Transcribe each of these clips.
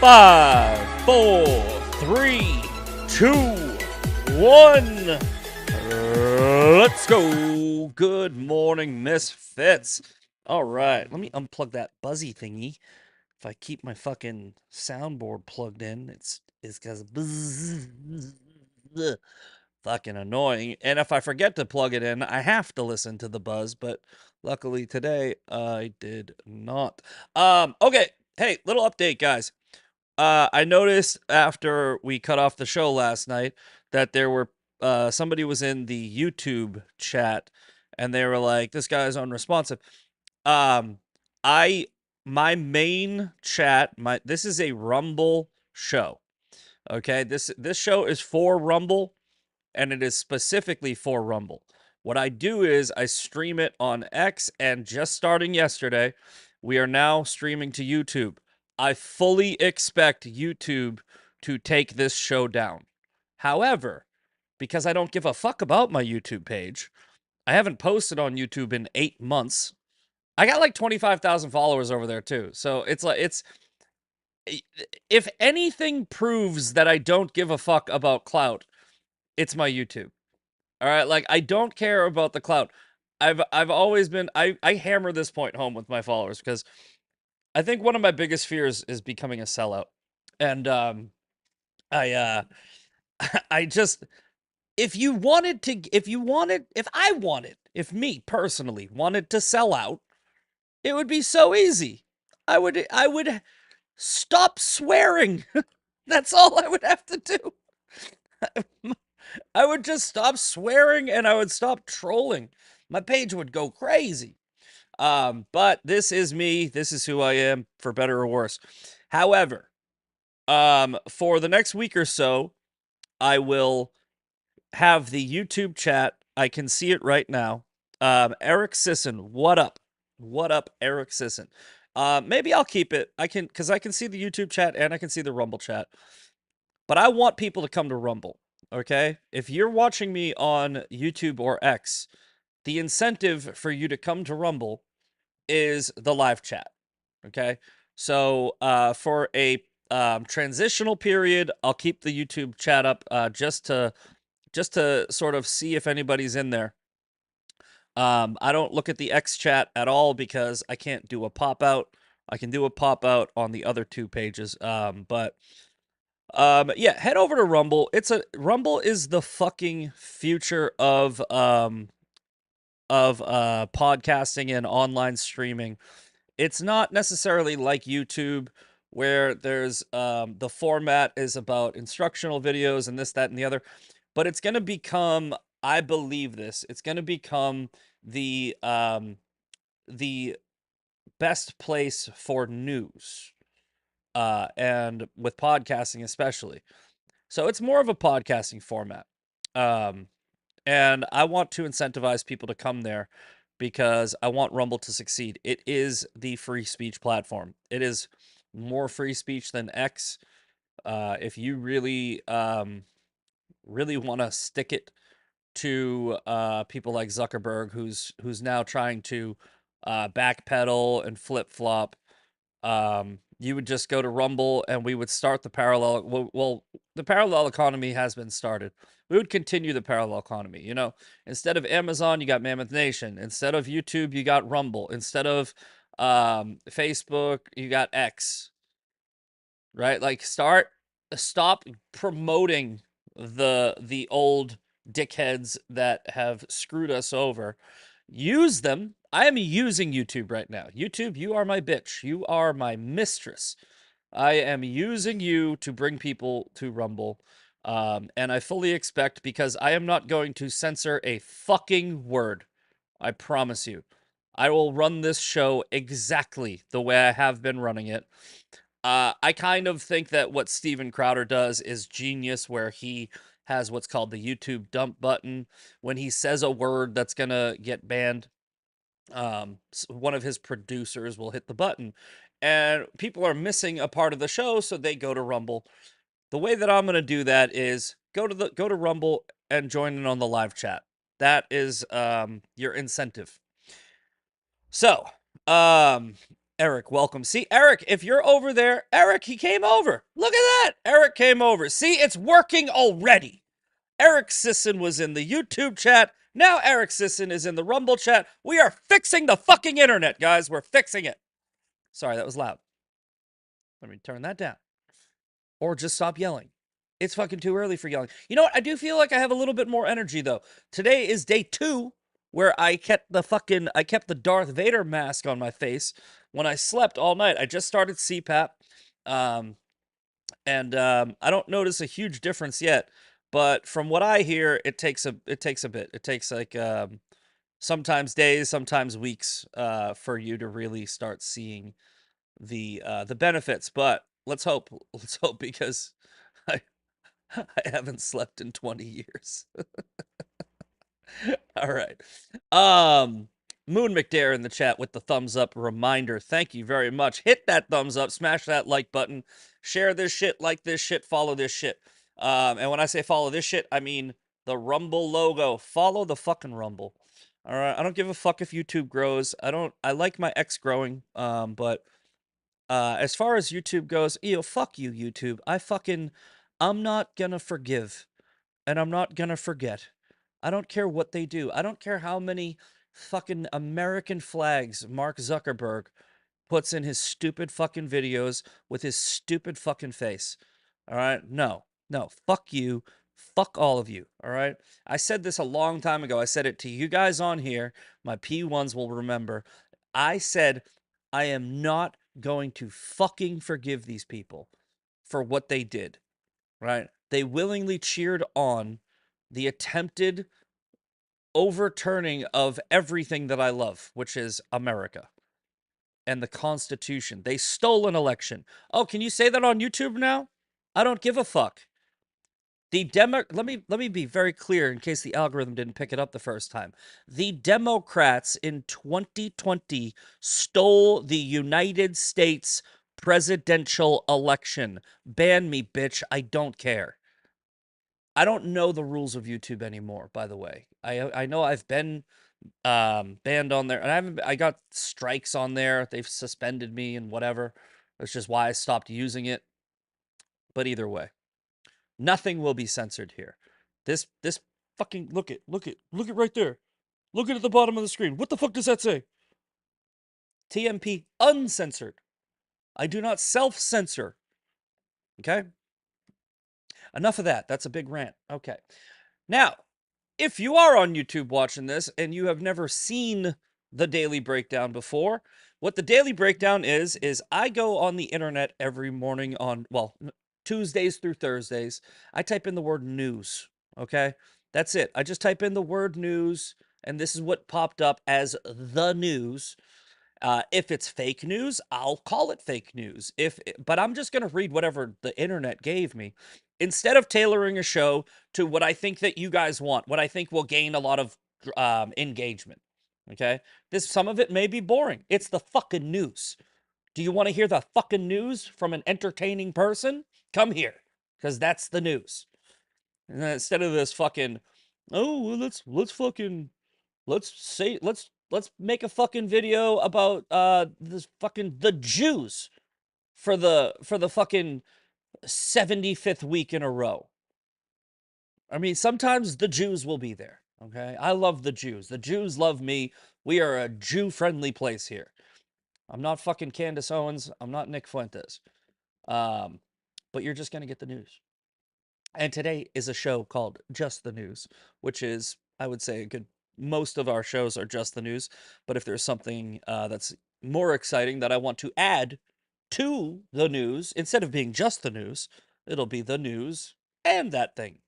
5, 4, 3, 2, 1. Let's go. Good morning, Misfits. All right, let me unplug that buzzy thingy. If I keep my fucking soundboard plugged in, it's because fucking annoying. And if I forget to plug it in, I have to listen to the buzz. But luckily today I did not. Okay. Hey, little update, guys. I noticed after we cut off the show last night that there were somebody was in the YouTube chat and they were like, "This guy's unresponsive." Um, I my main chat, this is a Rumble show. Okay, this show is for Rumble and it is specifically for Rumble. What I do is I stream it on X, and just starting yesterday, we are now streaming to YouTube. I fully expect YouTube to take this show down. However, because I don't give a fuck about my YouTube page, I haven't posted on YouTube in 8 months. I got like 25,000 followers over there too. So it's like if anything proves that I don't give a fuck about clout, it's my YouTube. All right, like I don't care about the clout. I've always been I hammer this point home with my followers because I think one of my biggest fears is becoming a sellout. And I I just if me personally wanted to sell out, it would be so easy. I would stop swearing. That's all I would have to do. I would just stop swearing and I would stop trolling. My page would go crazy. But this is me. This is who I am, for better or worse. However, for the next week or so, I will have the YouTube chat. I can see it right now. Eric Sisson, what up? What up, Eric Sisson? Maybe I'll keep it. Because I can see the YouTube chat and I can see the Rumble chat. But I want people to come to Rumble. Okay? If you're watching me on YouTube or X, the incentive for you to come to Rumble is the live chat. Okay? So for a transitional period, I'll keep the YouTube chat up just to sort of see if anybody's in there. I don't look at the X chat at all because I can't do a pop out. I can do a pop out on the other two pages. But yeah, head over to Rumble. Rumble is the fucking future of podcasting and online streaming. It's not necessarily like YouTube where there's the format is about instructional videos and this, that, and the other, but it's going to become, I believe this, it's going to become the best place for news, and with podcasting especially. So it's more of a podcasting format. And I want to incentivize people to come there because I want Rumble to succeed. It is the free speech platform. It is more free speech than X. If you really, really want to stick it to people like Zuckerberg, who's now trying to backpedal and flip flop, you would just go to Rumble and we would start the parallel. Well, the parallel economy has been started. We would continue the parallel economy. You know, instead of Amazon, you got Mammoth Nation. Instead of YouTube, you got Rumble. Instead of Facebook, you got X. Right? Like stop promoting the old dickheads that have screwed us over. Use them. I am using YouTube right now. YouTube, you are my bitch. You are my mistress. I am using you to bring people to Rumble. And I fully expect, because I am not going to censor a fucking word. I promise you. I will run this show exactly the way I have been running it. I kind of think that what Steven Crowder does is genius, where he has what's called the YouTube dump button. When he says a word that's gonna get banned, one of his producers will hit the button, and people are missing a part of the show, so they go to Rumble. The way that I'm gonna do that is go to Rumble and join in on the live chat. That is your incentive. So, um, Eric, welcome. See, Eric, if you're over there, Eric, he came over. Look at that. Eric came over. See, it's working already. Eric Sisson was in the YouTube chat. Now Eric Sisson is in the Rumble chat. We are fixing the fucking internet, guys. We're fixing it. Sorry, that was loud. Let me turn that down. Or just stop yelling. It's fucking too early for yelling. You know what? I do feel like I have a little bit more energy, though. Today is day 2 where I kept the Darth Vader mask on my face when I slept all night. I just started CPAP. And I don't notice a huge difference yet, but from what I hear, it takes a bit. It takes like sometimes days, sometimes weeks for you to really start seeing the benefits. But let's hope because I I haven't slept in 20 years. All right. Moon McDare in the chat with the thumbs up reminder. Thank you very much. Hit that thumbs up, smash that like button, share this shit, like this shit, follow this shit. And when I say follow this shit, I mean the Rumble logo. Follow the fucking Rumble. All right. I don't give a fuck if YouTube grows. I like my X growing. But as far as YouTube goes, fuck you, YouTube. I'm not gonna forgive. And I'm not gonna forget. I don't care what they do. I don't care how many fucking American flags Mark Zuckerberg puts in his stupid fucking videos with his stupid fucking face. All right? No. No. Fuck you. Fuck all of you. All right? I said this a long time ago. I said it to you guys on here. My P1s will remember. I said, I am not going to fucking forgive these people for what they did. Right? They willingly cheered on the attempted overturning of everything that I love, which is America and the Constitution. They stole an election. Oh, can you say that on YouTube now? I don't give a fuck. Let me be very clear in case the algorithm didn't pick it up the first time. The Democrats in 2020 stole the United States presidential election. Ban me, bitch. I don't care. I don't know the rules of YouTube anymore, by the way. I know I've been banned on there, and I got strikes on there. They've suspended me and whatever. That's just why I stopped using it. But either way, nothing will be censored here. This fucking look it right there. Look at the bottom of the screen. What the fuck does that say? TMP uncensored. I do not self-censor. Okay? Enough of that. That's a big rant. Okay. Now, if you are on YouTube watching this and you have never seen the Daily Breakdown before, what the Daily Breakdown is I go on the internet every morning on, well, Tuesdays through Thursdays. I type in the word news, okay? That's it. I just type in the word news, and this is what popped up as the news. If it's fake news, I'll call it fake news. But I'm just going to read whatever the internet gave me instead of tailoring a show to what I think that you guys want, what I think will gain a lot of engagement. Okay? Some of it may be boring. It's the fucking news. Do you want to hear the fucking news from an entertaining person? Come here, because that's the news. And then instead of this fucking, oh, well, let's make a fucking video about this fucking the Jews for the fucking 75th week in a row. I mean, sometimes the Jews will be there, okay? I love the Jews. The Jews love me. We are a Jew-friendly place here. I'm not fucking Candace Owens. I'm not Nick Fuentes. But you're just going to get the news. And today is a show called Just the News, which is, I would say, most of our shows are just the news. But if there's something that's more exciting that I want to add to the news, instead of being just the news, it'll be the news and that thing.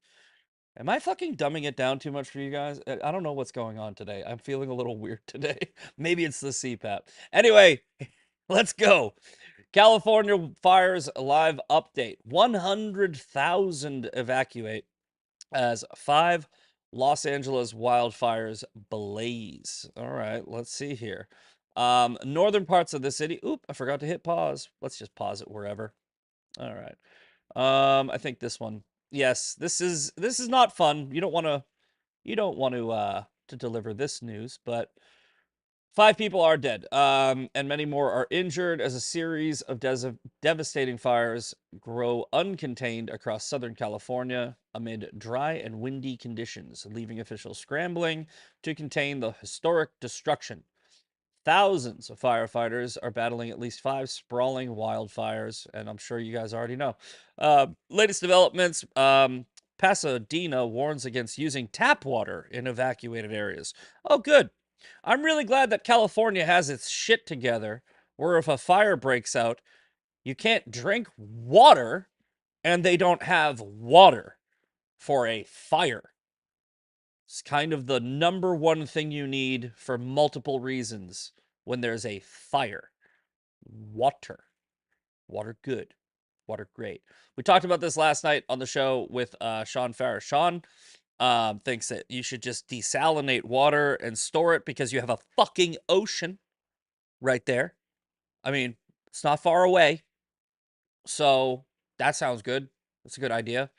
Am I fucking dumbing it down too much for you guys? I don't know what's going on today. I'm feeling a little weird today. Maybe it's the CPAP. Anyway, let's go. California fires live update. 100,000 evacuate as 5 Los Angeles wildfires blaze. All right, let's see here. Northern parts of the city. Oop, I forgot to hit pause. Let's just pause it wherever. All right. I think this one. Yes, this is not fun. You don't want to to deliver this news, but 5 people are dead, and many more are injured as a series of devastating fires grow uncontained across Southern California amid dry and windy conditions, leaving officials scrambling to contain the historic destruction. Thousands of firefighters are battling at least 5 sprawling wildfires, and I'm sure you guys already know. Latest developments, Pasadena warns against using tap water in evacuated areas. Oh, good. I'm really glad that California has its shit together, where if a fire breaks out, you can't drink water, and they don't have water for a fire. It's kind of the number one thing you need for multiple reasons when there's a fire. Water. Water good. Water great. We talked about this last night on the show with Sean Farrer. Sean thinks that you should just desalinate water and store it because you have a fucking ocean right there. I mean, it's not far away. So that sounds good. That's a good idea.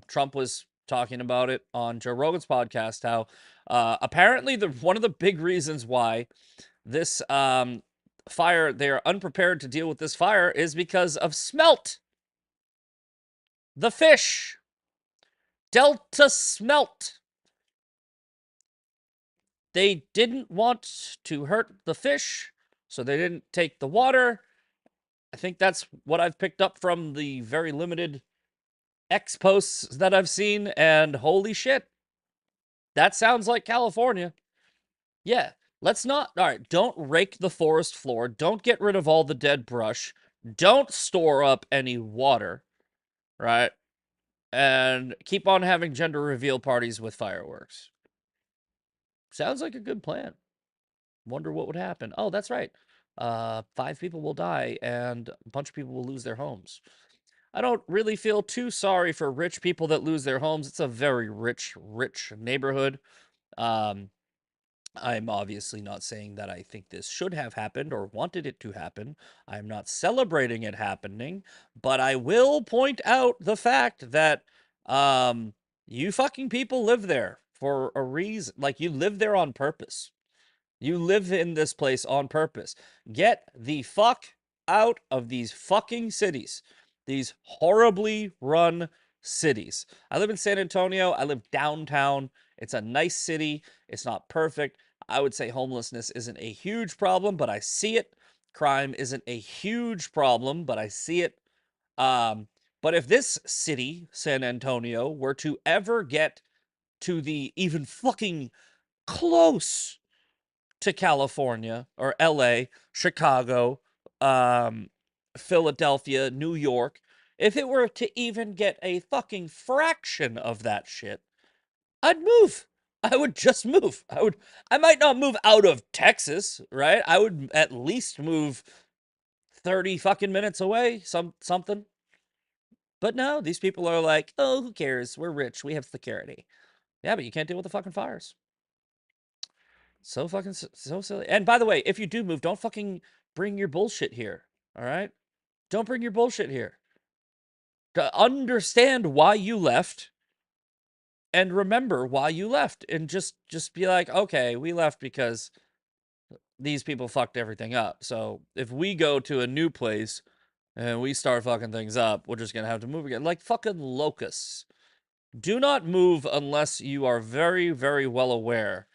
Trump was talking about it on Joe Rogan's podcast, how apparently one of the big reasons why this fire, they're unprepared to deal with this fire, is because of smelt. The fish. Delta smelt. They didn't want to hurt the fish, so they didn't take the water. I think that's what I've picked up from the very limited X posts that I've seen, and holy shit, that sounds like California. Yeah, let's not, all right, don't rake the forest floor, don't get rid of all the dead brush, don't store up any water, right? And keep on having gender reveal parties with fireworks. Sounds like a good plan. Wonder what would happen. Oh, that's right. 5 people will die and a bunch of people will lose their homes. I don't really feel too sorry for rich people that lose their homes. It's a very rich neighborhood. Um, I'm obviously not saying that I think this should have happened or wanted it to happen. I'm not celebrating it happening, but I will point out the fact that you fucking people live there for a reason. Like, you live there on purpose. You live in this place on purpose. Get the fuck out of these fucking cities. These horribly run cities. I live in San Antonio. I live downtown. It's a nice city. It's not perfect. I would say homelessness isn't a huge problem, but I see it. Crime isn't a huge problem, but I see it. Um, but if this city, San Antonio, were to ever get to the even fucking close to California or LA, Chicago, Philadelphia, New York, if it were to even get a fucking fraction of that shit, I'd move. I would just move. I might not move out of Texas, right? I would at least move 30 fucking minutes away, something. But no, these people are like, "Oh, who cares? We're rich. We have security." Yeah, but you can't deal with the fucking fires. So fucking so silly. And by the way, if you do move, don't fucking bring your bullshit here. All right? Don't bring your bullshit here. To understand why you left and remember why you left and just be like, "Okay, we left because these people fucked everything up. So, if we go to a new place and we start fucking things up, we're just going to have to move again." Like fucking locusts. Do not move unless you are very, very well aware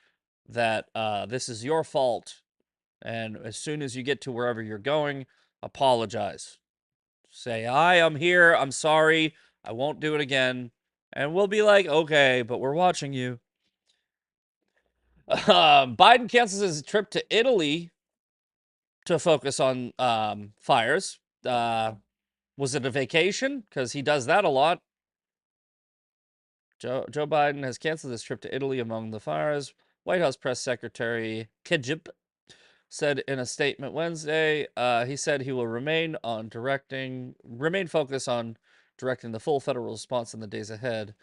that this is your fault. And as soon as you get to wherever you're going, apologize. Say, "Hi, I'm here. I'm sorry. I won't do it again." And we'll be like, "Okay, but we're watching you." Biden cancels his trip to Italy to focus on fires. Was it a vacation? Because he does that a lot. Joe Biden has canceled his trip to Italy among the fires. White House press secretary Kajip said in a statement Wednesday, he said he will remain focused on directing the full federal response in the days ahead.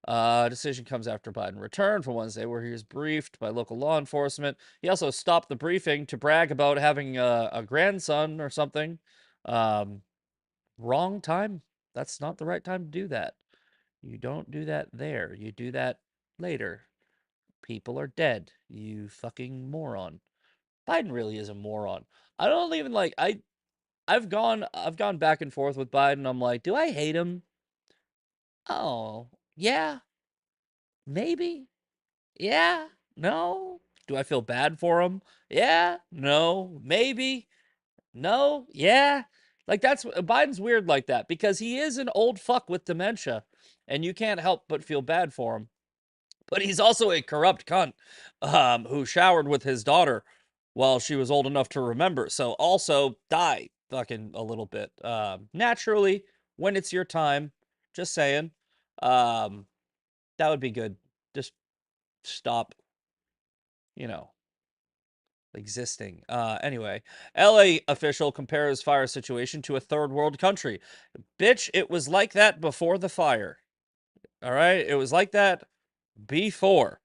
Decision comes after Biden returned from Wednesday, where he was briefed by local law enforcement. He also stopped the briefing to brag about having a grandson or something. Wrong time. That's not the right time to do that. You don't do that there. You do that later. People are dead. You fucking moron. Biden really is a moron. I don't even like I've gone back and forth with Biden. I'm like, do I hate him? Oh, yeah, maybe. Yeah, no. Do I feel bad for him? Yeah, no, maybe. No, yeah. Like Biden's weird like that because he is an old fuck with dementia and you can't help but feel bad for him. But he's also a corrupt cunt who showered with his daughter while she was old enough to remember. So also die fucking a little bit. Naturally, when it's your time, just saying. Um, that would be good. Just stop, you know, existing. Anyway, LA official compares fire situation to a third world country. Bitch, it was like that before the fire. All right? It was like that before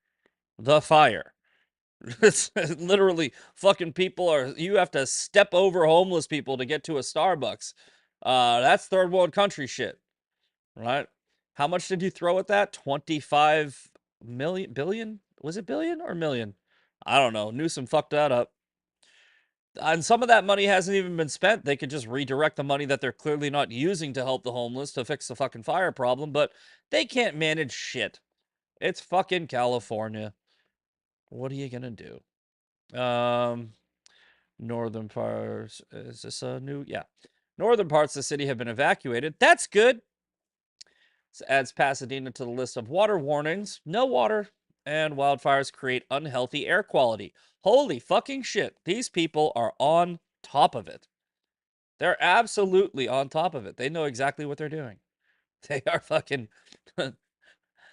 the fire. It's literally fucking you have to step over homeless people to get to a Starbucks. That's third world country shit, right? How much did you throw at that? 25 billion? Was it billion or million? I don't know. Newsom fucked that up. And some of that money hasn't even been spent. They could just redirect the money that they're clearly not using to help the homeless to fix the fucking fire problem, but they can't manage shit. It's fucking California. What are you gonna do? Northern parts. Is this a new? Yeah. Northern parts of the city have been evacuated. That's good. This adds Pasadena to the list of water warnings. No water and wildfires create unhealthy air quality. Holy fucking shit. These people are on top of it. They're absolutely on top of it. They know exactly what they're doing. They are fucking.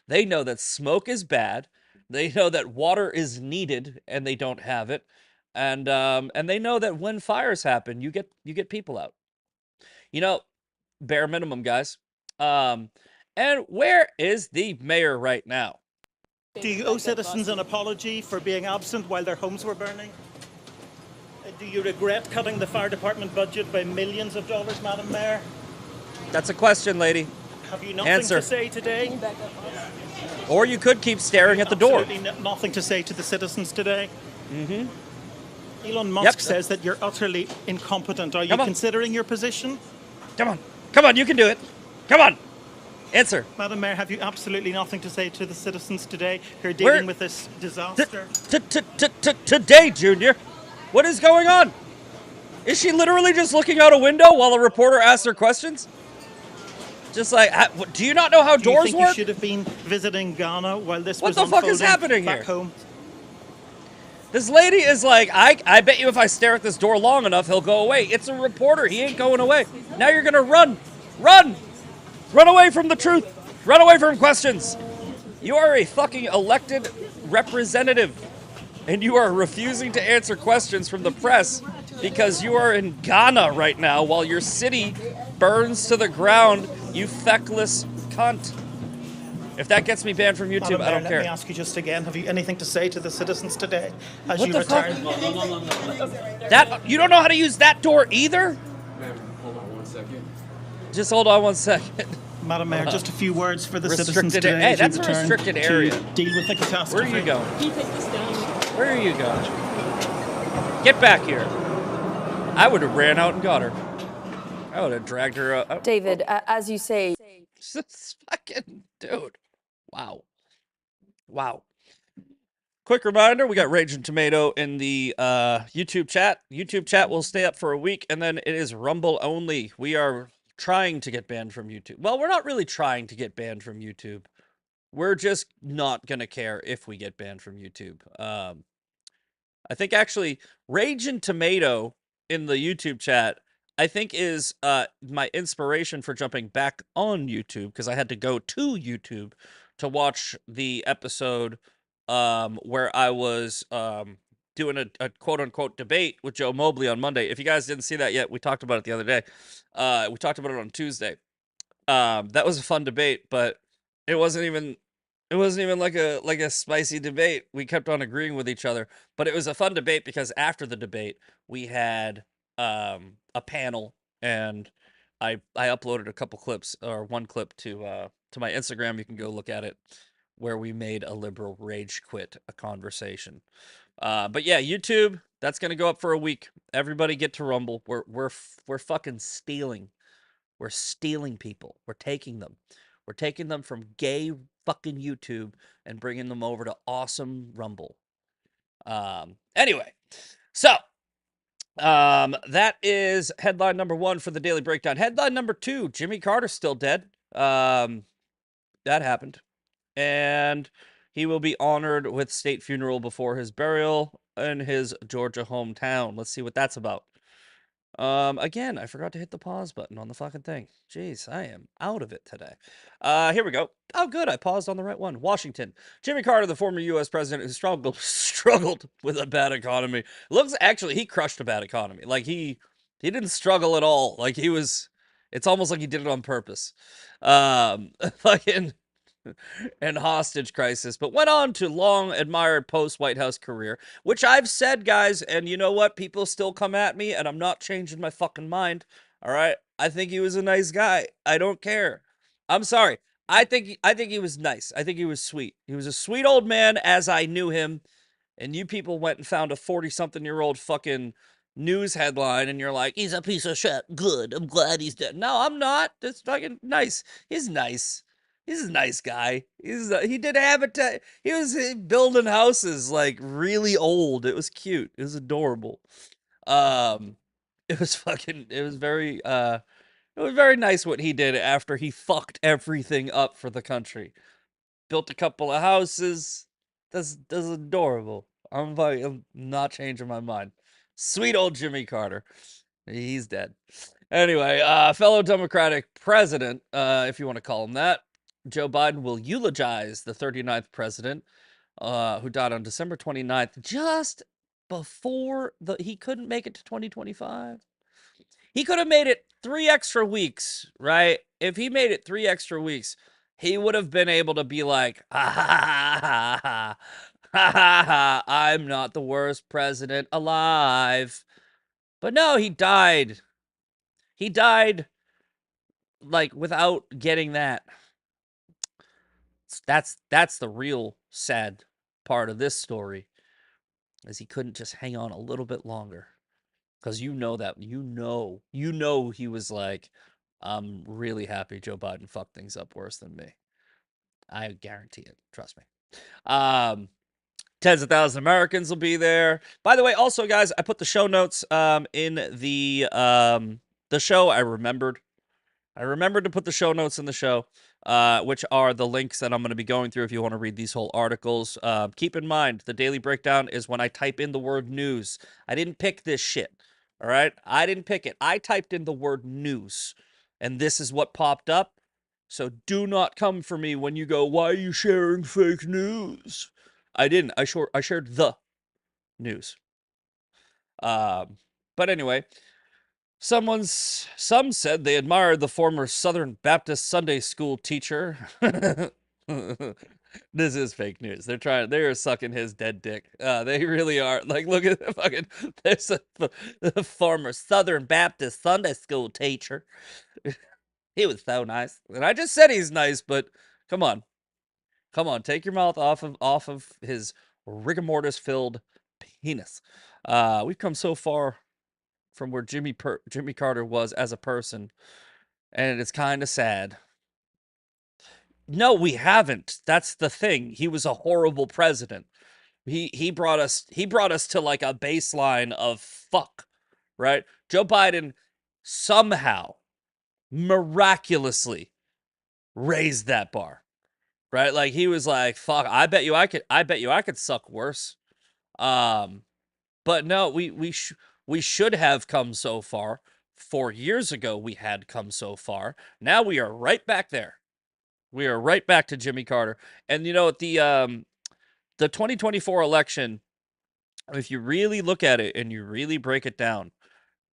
They know that smoke is bad. They know that water is needed and they don't have it. And they know that when fires happen, you get people out. You know, bare minimum, guys. And where is the mayor right now? Do you owe citizens an apology for being absent while their homes were burning? Do you regret cutting the fire department budget by millions of dollars, Madam Mayor? That's a question, lady. Have you nothing Answer. to say today? Or you could keep staring at the door. Absolutely nothing to say to the citizens today? Mm-hmm. Elon Musk says that you're utterly incompetent. Are you considering your position? Come on. Come on, you can do it. Come on. Answer. Madam Mayor, have you absolutely nothing to say to the citizens today who are dealing with this disaster? Today, Junior. What is going on? Is she literally just looking out a window while a reporter asks her questions? Just like, do you not know how doors work? Do you think you should have been visiting Ghana while this was unfolding? What the fuck is happening back here? Home? This lady is like, I bet you if I stare at this door long enough, he'll go away. It's a reporter. He ain't going away. Now you're going to run. Run. Run away from the truth. Run away from questions. You are a fucking elected representative. And you are refusing to answer questions from the press because you are in Ghana right now while your city burns to the ground, you feckless cunt. If that gets me banned from YouTube, I don't care. Let me ask you just again, have you anything to say to the citizens today as What you the return? fuck? That, you don't know how to use that door either? Ma'am, hold on 1 second. Just hold on 1 second. Madam Mayor, just a few words for the citizens Restricted today Hey, as you that's a return restricted area. to deal with the catastrophe. Where are you going? Can you take this down? Where are you going? Get back here. I would have ran out and got her. I would have dragged her up. David, as you say, This fucking dude. Wow. Wow. Quick reminder, we got Raging Tomato in the YouTube chat. YouTube chat will stay up for a week, and then it is Rumble only. We are trying to get banned from YouTube. Well, we're not really trying to get banned from YouTube. We're just not going to care if we get banned from YouTube. I think actually Raging Tomato in the YouTube chat, I think is my inspiration for jumping back on YouTube because I had to go to YouTube to watch the episode where I was doing a quote-unquote debate with Joe Mobley on Monday. If you guys didn't see that yet, we talked about it the other day. We talked about it on Tuesday. That was a fun debate, but it wasn't even like a spicy debate. We kept on agreeing with each other, but it was a fun debate because after the debate, we had a panel, and I uploaded a couple clips or one clip to my Instagram. You can go look at it, where we made a liberal rage quit a conversation. But yeah, YouTube, That's gonna go up for a week. Everybody get to Rumble. We're fucking stealing. We're stealing people. We're taking them. We're taking them from gay fucking YouTube and bringing them over to awesome Rumble. Anyway, so that is headline number 1 for the Daily Breakdown. Headline number 2: Jimmy Carter's still dead. That happened, and he will be honored with state funeral before his burial in his Georgia hometown. Let's see what that's about. Again, I forgot to hit the pause button on the fucking thing. Jeez, I am out of it today. Here we go. Oh, good. I paused on the right one. Washington. Jimmy Carter, the former U.S. president who struggled with a bad economy. Looks actually, he crushed a bad economy. Like he didn't struggle at all. Like he was, it's almost like he did it on purpose. Fucking and hostage crisis, but went on to long admired post White House career, which I've said, guys, and you know what? People still come at me, and I'm not changing my fucking mind. All right, I think he was a nice guy. I don't care. I'm sorry. I think he was nice. I think he was sweet. He was a sweet old man as I knew him, and you people went and found a 40-something-year-old fucking news headline, and you're like, he's a piece of shit. Good. I'm glad he's dead. No, I'm not. That's fucking nice. He's nice. He's a nice guy. He did habitat. He was building houses like really old. It was cute. It was adorable. It was very nice what he did after he fucked everything up for the country. Built a couple of houses. That's adorable. I'm not changing my mind. Sweet old Jimmy Carter. He's dead. Anyway, fellow Democratic president, if you want to call him that, Joe Biden will eulogize the 39th president, who died on December 29th, just before he couldn't make it to 2025. He could have made it 3 extra weeks, right? If he made it 3 extra weeks, he would have been able to be like, ha ha ha ha ha ha ha, I'm not the worst president alive. But no, he died. He died like without getting that. That's the real sad part of this story, is he couldn't just hang on a little bit longer. Because you know he was like, I'm really happy Joe Biden fucked things up worse than me. I guarantee it. Trust me. Tens of thousands of Americans will be there. By the way, also, guys, I put the show notes in the show. I remembered to put the show notes in the show, which are the links that I'm going to be going through if you want to read these whole articles. Keep in mind, the Daily Breakdown is when I type in the word news. I didn't pick this shit, all right? I didn't pick it. I typed in the word news, and this is what popped up. So do not come for me when you go, why are you sharing fake news? I didn't. I shared the news. But anyway, some said they admired the former Southern Baptist Sunday school teacher. This is fake news. They are sucking his dead dick. They really are. Like, look at the fucking, there's the former Southern Baptist Sunday school teacher. He was so nice. And I just said he's nice, but come on. Come on, take your mouth off of his rigor mortis filled penis. We've come so far from where Jimmy Carter was as a person, and it's kind of sad. No, we haven't. That's the thing. He was a horrible president. He brought us to like a baseline of fuck, right? Joe Biden somehow miraculously raised that bar. Right? Like he was like, fuck, I bet you I could suck worse. But no, we should have come so far. 4 years ago we had come so far. Now we are right back there. We are right back to Jimmy Carter. And you know, the 2024 election, if you really look at it and you really break it down,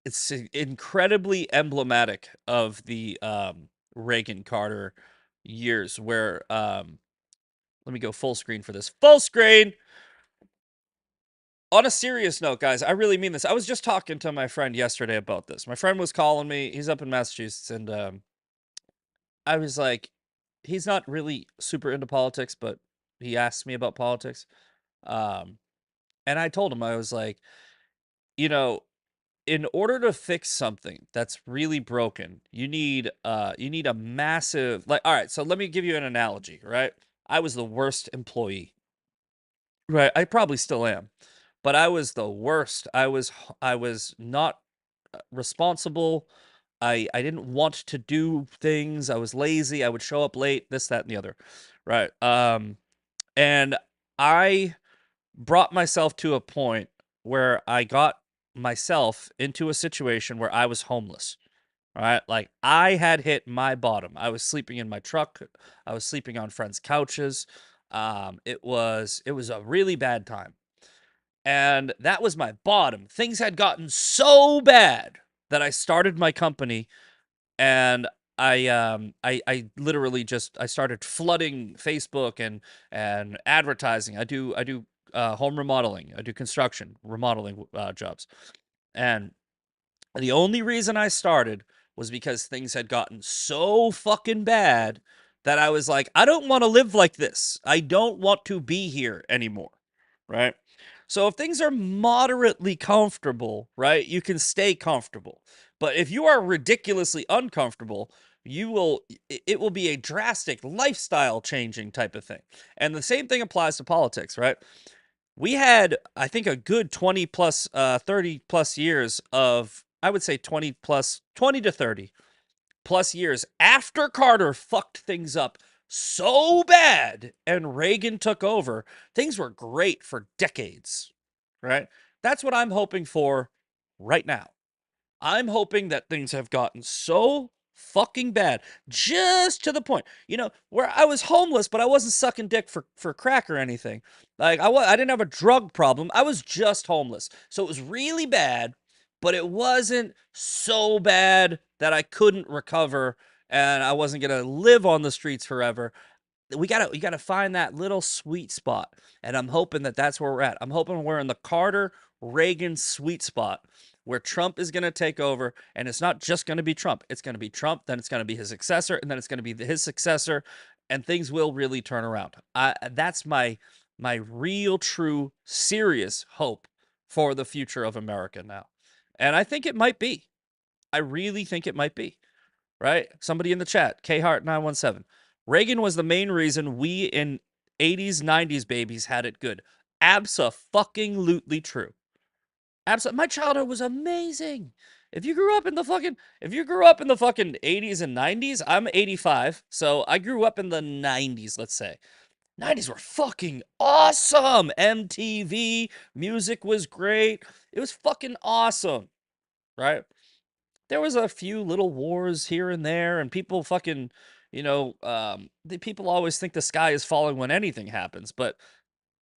it's incredibly emblematic of the Reagan Carter years, where let me go full screen for this. Full screen. On a serious note, guys, I really mean this. I was just talking to my friend yesterday about this. My friend was calling me. He's up in Massachusetts, and I was like, he's not really super into politics, but he asked me about politics. And I told him, I was like, you know, in order to fix something that's really broken, you need a massive, like, all right, so let me give you an analogy, right? I was the worst employee. Right, I probably still am, but I was the worst. I was not responsible. I didn't want to do things. I was lazy. I would show up late, this, that, and the other. Right. And I brought myself to a point where I got myself into a situation where I was homeless. Right? Like I had hit my bottom. I was sleeping in my truck. I was sleeping on friends' couches. It was a really bad time. And that was my bottom. Things had gotten so bad that I started my company, and I literally just I started flooding Facebook and advertising. I do home remodeling. I do construction remodeling jobs. And the only reason I started was because things had gotten so fucking bad that I was like, I don't want to live like this. I don't want to be here anymore. Right? So if things are moderately comfortable, right, you can stay comfortable. But if you are ridiculously uncomfortable, it will be a drastic lifestyle changing type of thing. And the same thing applies to politics, right? We had, I think, a good 20 plus 30 plus years of, I would say 20 plus 20 to 30 plus years after Carter fucked things up so bad and Reagan took over. Things were great for decades, right? That's what I'm hoping for right now. I'm hoping that things have gotten so fucking bad, just to the point, where I was homeless, but I wasn't sucking dick for crack or anything. Like I didn't have a drug problem. I was just homeless, so it was really bad, but it wasn't so bad that I couldn't recover and I wasn't gonna live on the streets forever. We gotta find that little sweet spot, and I'm hoping that that's where we're at. I'm hoping we're in the Carter Reagan sweet spot where Trump is gonna take over, and it's not just gonna be Trump. It's gonna be Trump, then it's gonna be his successor, and then it's gonna be his successor, and things will really turn around. That's my real, true, serious hope for the future of America now, and I think it might be. I really think it might be. Right? Somebody in the chat, khart917. Reagan was the main reason we in 80s, 90s babies had it good. Abso-fucking-lutely true. My childhood was amazing. If you grew up in the fucking 80s and 90s, I'm 85, so I grew up in the 90s, let's say. 90s were fucking awesome. MTV, music was great. It was fucking awesome, right? There was a few little wars here and there, and people fucking, the people always think the sky is falling when anything happens, but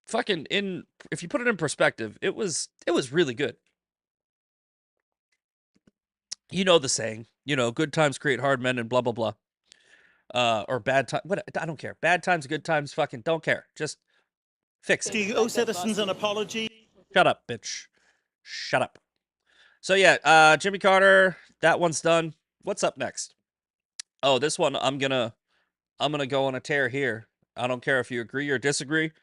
fucking if you put it in perspective, it was really good. You know the saying, good times create hard men and blah blah blah. Or bad time, what, I don't care. Bad times, good times, fucking don't care. Just fix Do it. you owe citizens an apology? Shut up, bitch. Shut up. So yeah, Jimmy Carter, that one's done. What's up next? Oh, this one I'm gonna go on a tear here. I don't care if you agree or disagree.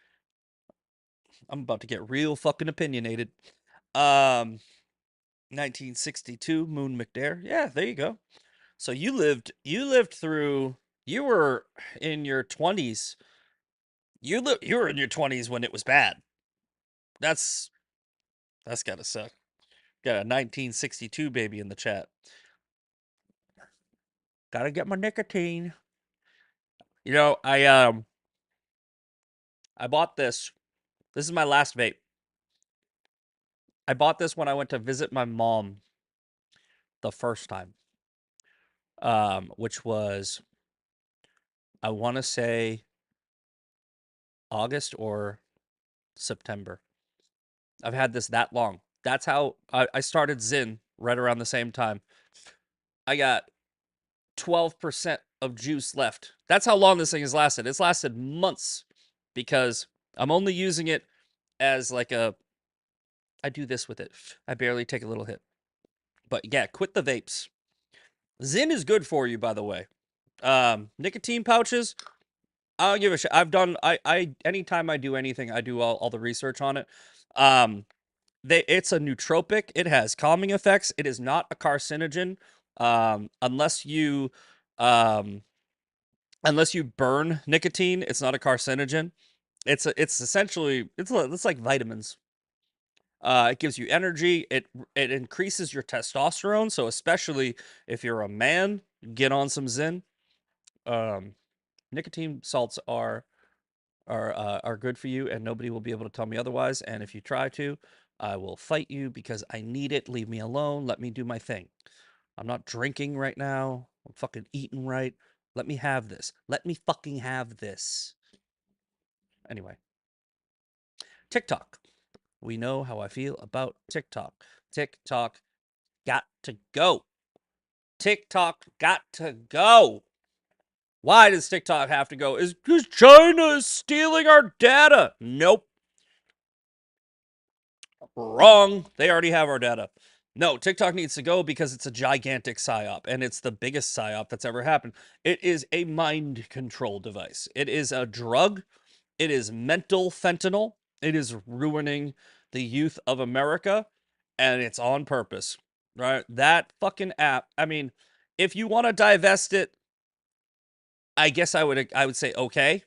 I'm about to get real fucking opinionated. 1962, Moon McDare. Yeah, there you go. So you lived through. You were in your 20s. You were in your 20s when it was bad. That's gotta suck. Got a 1962 baby in the chat. Gotta get my nicotine. I bought this. This is my last vape. I bought this when I went to visit my mom the first time. Which was, I want to say, August or September. I've had this that long. That's how I started Zyn right around the same time. I got 12% of juice left. That's how long this thing has lasted. It's lasted months because I'm only using it as like I do this with it. I barely take a little hit. But yeah, quit the vapes. Zyn is good for you, by the way. Nicotine pouches, I don't give a shit. I've done, anytime I do anything, I do all the research on it. it's a nootropic. It has calming effects. It is not a carcinogen, unless you burn nicotine. It's not a carcinogen. It's essentially it's like vitamins. It gives you energy. It increases your testosterone. So especially if you're a man, get on some Zyn. Nicotine salts are good for you, and nobody will be able to tell me otherwise. And if you try to, I will fight you because I need it. Leave me alone. Let me do my thing. I'm not drinking right now. I'm fucking eating right. Let me have this. Let me fucking have this. Anyway, TikTok. We know how I feel about TikTok. TikTok got to go. TikTok got to go. Why does TikTok have to go? Is because China is stealing our data. Nope. Wrong. They already have our data. No, TikTok needs to go because it's a gigantic psyop, and it's the biggest psyop that's ever happened. It is a mind control device. It is a drug. It is mental fentanyl. It is ruining the youth of America, and it's on purpose, right? That fucking app. I mean, if you want to divest it, I guess I would say okay,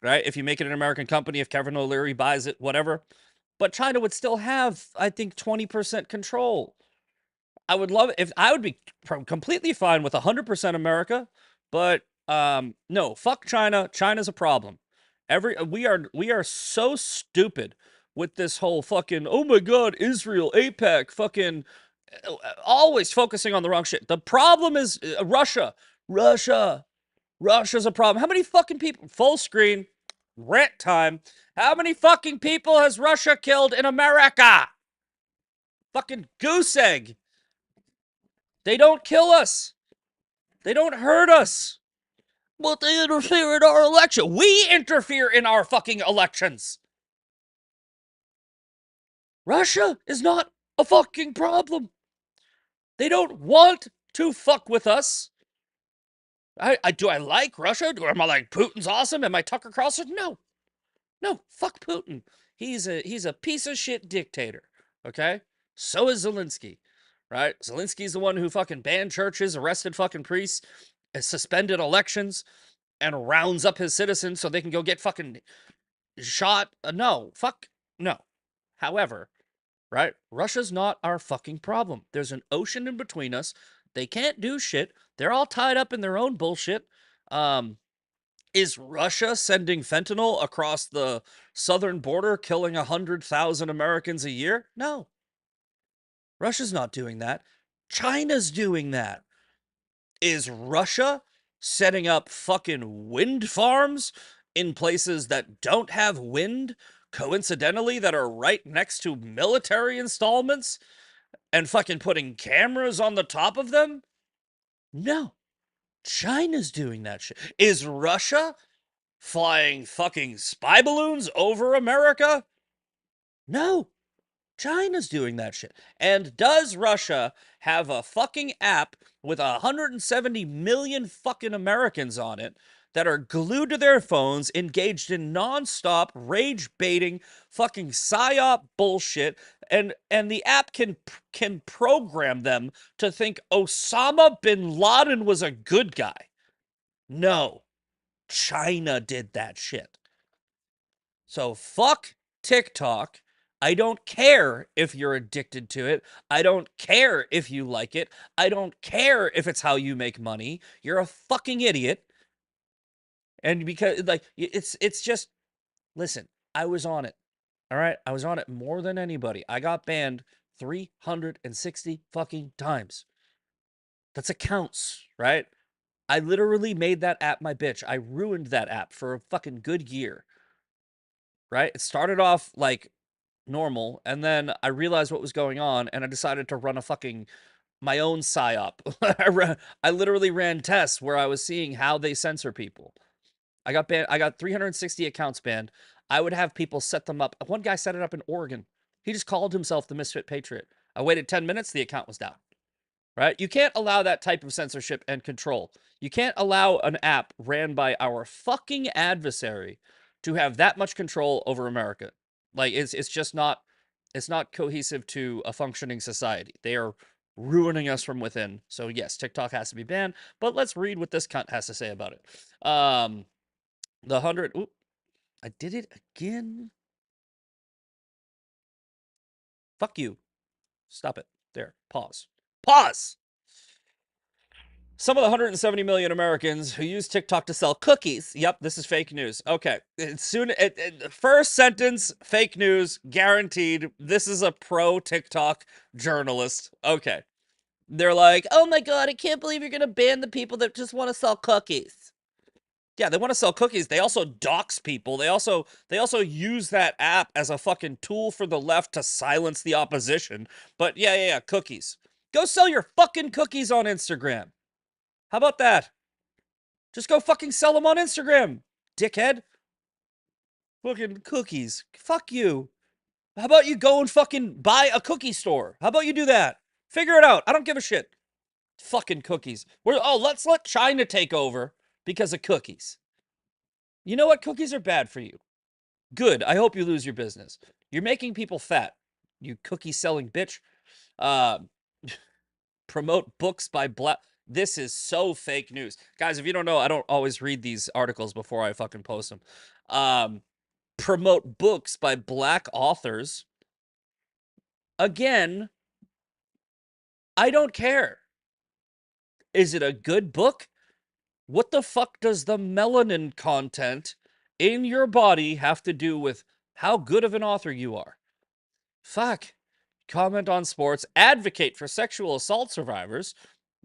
right? If you make it an American company, if Kevin O'Leary buys it, whatever. But China would still have, I think, 20% control. I would love it if I would be completely fine with 100% America, but no, fuck China. China's a problem. We are so stupid with this whole fucking oh my god, Israel, APEC, fucking always focusing on the wrong shit. The problem is Russia. Russia's a problem. How many fucking people full screen rant time? How many fucking people has Russia killed in America? Fucking goose egg. They don't kill us. They don't hurt us. But they interfere in our election. We interfere in our fucking elections. Russia is not a fucking problem. They don't want to fuck with us. Do I like Russia? Am I like Putin's awesome? Am I Tucker Carlson? No, fuck Putin. He's a piece of shit dictator. Okay? So is Zelensky. Right? Zelensky's the one who fucking banned churches, arrested fucking priests, suspended elections, and rounds up his citizens so they can go get fucking shot. No. However, right? Russia's not our fucking problem. There's an ocean in between us. They can't do shit. They're all tied up in their own bullshit. Is Russia sending fentanyl across the southern border, killing 100,000 Americans a year? No. Russia's not doing that. China's doing that. Is Russia setting up fucking wind farms in places that don't have wind, coincidentally, that are right next to military installments, and fucking putting cameras on the top of them? No. China's doing that shit. Is Russia flying fucking spy balloons over America? No. China's doing that shit. And does Russia have a fucking app with 170 million fucking Americans on it that are glued to their phones, engaged in nonstop rage baiting fucking psyop bullshit, and the app can program them to think Osama bin Laden was a good guy? No. China did that shit. So fuck TikTok. I don't care if you're addicted to it. I don't care if you like it. I don't care if it's how you make money. You're a fucking idiot. And because like it's just listen, I was on it. All right? I was on it more than anybody. I got banned 360 fucking times. That's accounts, right? I literally made that app my bitch. I ruined that app for a fucking good year. Right? It started off like normal, and then I realized what was going on, and I decided to run a fucking my own psyop. I literally ran tests where I was seeing how they censor people. I got banned. I got 360 accounts banned. I would have people set them up. One guy set it up in Oregon. He just called himself the Misfit Patriot. I waited 10 minutes. The account was down. Right? You can't allow that type of censorship and control. You can't allow an app ran by our fucking adversary to have that much control over America. Like it's just not It's not cohesive to a functioning society. They are ruining us from within. So yes, TikTok has to be banned. But let's read what this cunt has to say about it. The 100. Oop, I did it again. Fuck you. Stop it. There. Pause. Pause. Some of the 170 million Americans who use TikTok to sell cookies. Yep, this is fake news. Okay. First sentence, fake news, guaranteed. This is a pro TikTok journalist. Okay. They're like, oh my God, I can't believe you're going to ban the people that just want to sell cookies. Yeah, they want to sell cookies. They also dox people. They also use that app as a fucking tool for the left to silence the opposition. But yeah, cookies. Go sell your fucking cookies on Instagram. How about that? Just go fucking sell them on Instagram, dickhead. Fucking cookies. Fuck you. How about you go and fucking buy a cookie store? How about you do that? Figure it out. I don't give a shit. Fucking cookies. Let's let China take over because of cookies. You know what? Cookies are bad for you. Good. I hope you lose your business. You're making people fat. You cookie selling bitch. Promote books by black. This is so fake news. Guys, if you don't know, I don't always read these articles before I fucking post them. Promote books by black authors. Again, I don't care. Is it a good book? What the fuck does the melanin content in your body have to do with how good of an author you are? Fuck. Comment on sports. Advocate for sexual assault survivors.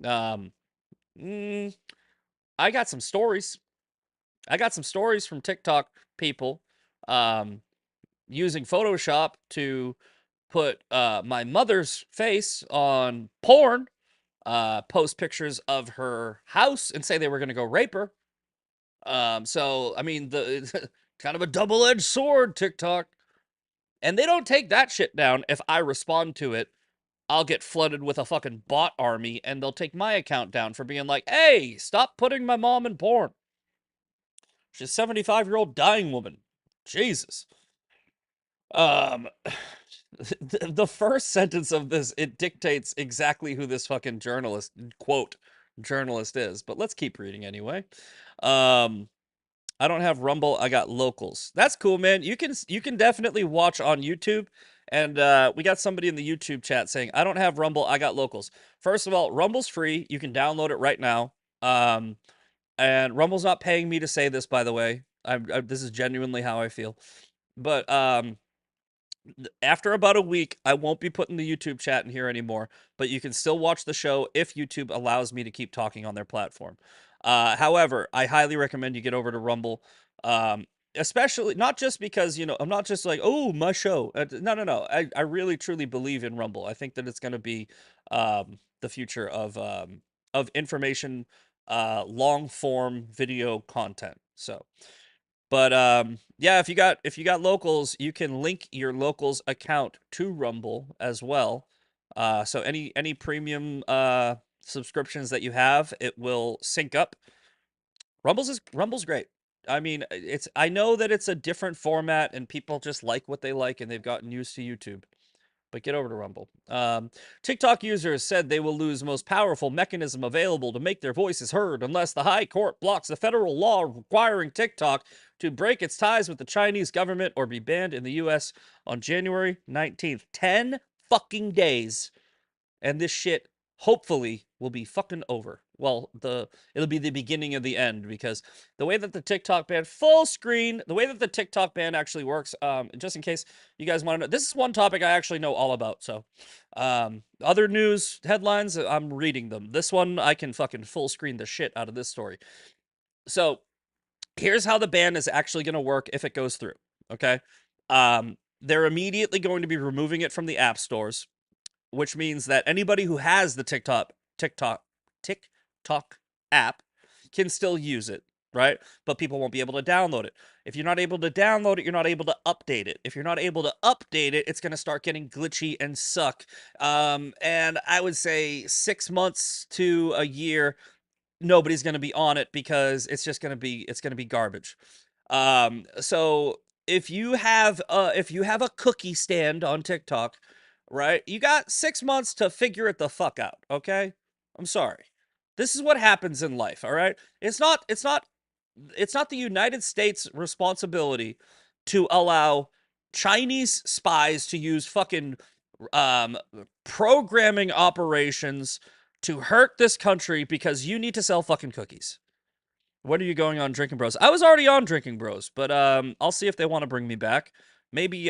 I got some stories. I got some stories from TikTok people using Photoshop to put my mother's face on porn, post pictures of her house and say they were going to go rape her. So, I mean, the kind of a double-edged sword, TikTok. And they don't take that shit down. If I respond to it, I'll get flooded with a fucking bot army, and they'll take my account down for being like, hey, stop putting my mom in porn. She's a 75-year-old dying woman. Jesus. The first sentence of this, it dictates exactly who this fucking journalist, quote, journalist is. But let's keep reading anyway. I don't have Rumble. I got Locals. That's cool, man. You can definitely watch on YouTube. And we got somebody in the YouTube chat saying, I don't have Rumble. I got Locals. First of all, Rumble's free. You can download it right now. And Rumble's not paying me to say this, by the way. This is genuinely how I feel. But after about a week, I won't be putting the YouTube chat in here anymore. But you can still watch the show if YouTube allows me to keep talking on their platform. However, I highly recommend you get over to Rumble, especially not just because, I'm not just like, oh, my show. No. I really, truly believe in Rumble. I think that it's going to be the future of information, long form video content. So, but yeah, if you got Locals, you can link your Locals account to Rumble as well. So any premium subscriptions that you have, it will sync up. Rumble's great. I mean, I know that it's a different format and people just like what they like and they've gotten used to YouTube. But get over to Rumble. TikTok users said they will lose most powerful mechanism available to make their voices heard unless the High Court blocks a federal law requiring TikTok to break its ties with the Chinese government or be banned in the US on January 19th. 10 fucking days. And this shit, hopefully, will be fucking over. Well, it'll be the beginning of the end, because the way that the TikTok ban, full screen, the way that the TikTok ban actually works, just in case you guys want to know, this is one topic I actually know all about, so, other news headlines, I'm reading them. This one, I can fucking full screen the shit out of this story. So, here's how the ban is actually going to work if it goes through, okay? They're immediately going to be removing it from the app stores, which means that anybody who has the TikTok app can still use it, right? But people won't be able to download it. If you're not able to download it, you're not able to update it. If you're not able to update it, it's going to start getting glitchy and suck. And I would say 6 months to a year, nobody's going to be on it because it's going to be garbage. So if you have a cookie stand on TikTok, right? You got 6 months to figure it the fuck out, okay? I'm sorry. This is what happens in life, all right? It's not the United States' responsibility to allow Chinese spies to use fucking um, programming operations to hurt this country because you need to sell fucking cookies. When are you going on Drinking Bros? I was already on Drinking Bros, but I'll see if they want to bring me back. Maybe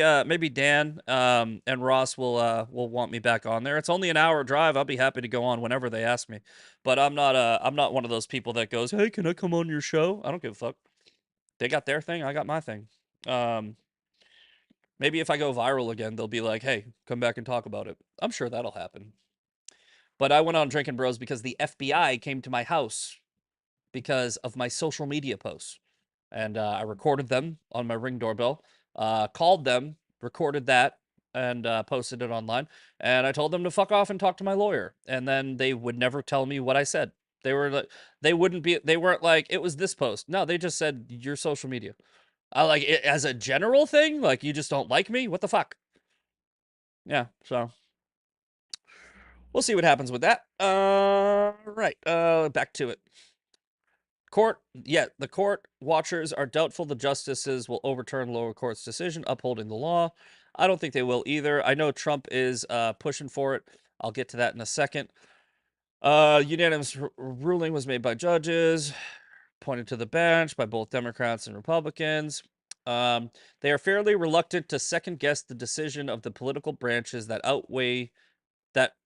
Dan and Ross will want me back on there. It's only an hour drive. I'll be happy to go on whenever they ask me. But I'm not one of those people that goes, "Hey, can I come on your show?" I don't give a fuck. They got their thing, I got my thing. Maybe if I go viral again, they'll be like, "Hey, come back and talk about it." I'm sure that'll happen. But I went on Drinking Bros because the FBI came to my house because of my social media posts. And I recorded them on my Ring doorbell, called them, recorded that, and posted it online. And I told them to fuck off and talk to my lawyer. And then they would never tell me what I said. They weren't like, it was this post. No, they just said, your social media. I like it as a general thing, like, you just don't like me? What the fuck? Yeah, so we'll see what happens with that. Right, back to it. The court watchers are doubtful the justices will overturn lower court's decision upholding the law. I don't think they will either. I know Trump is pushing for it. I'll get to that in a second. Unanimous ruling was made by judges, pointed to the bench by both Democrats and Republicans. They are fairly reluctant to second guess the decision of the political branches that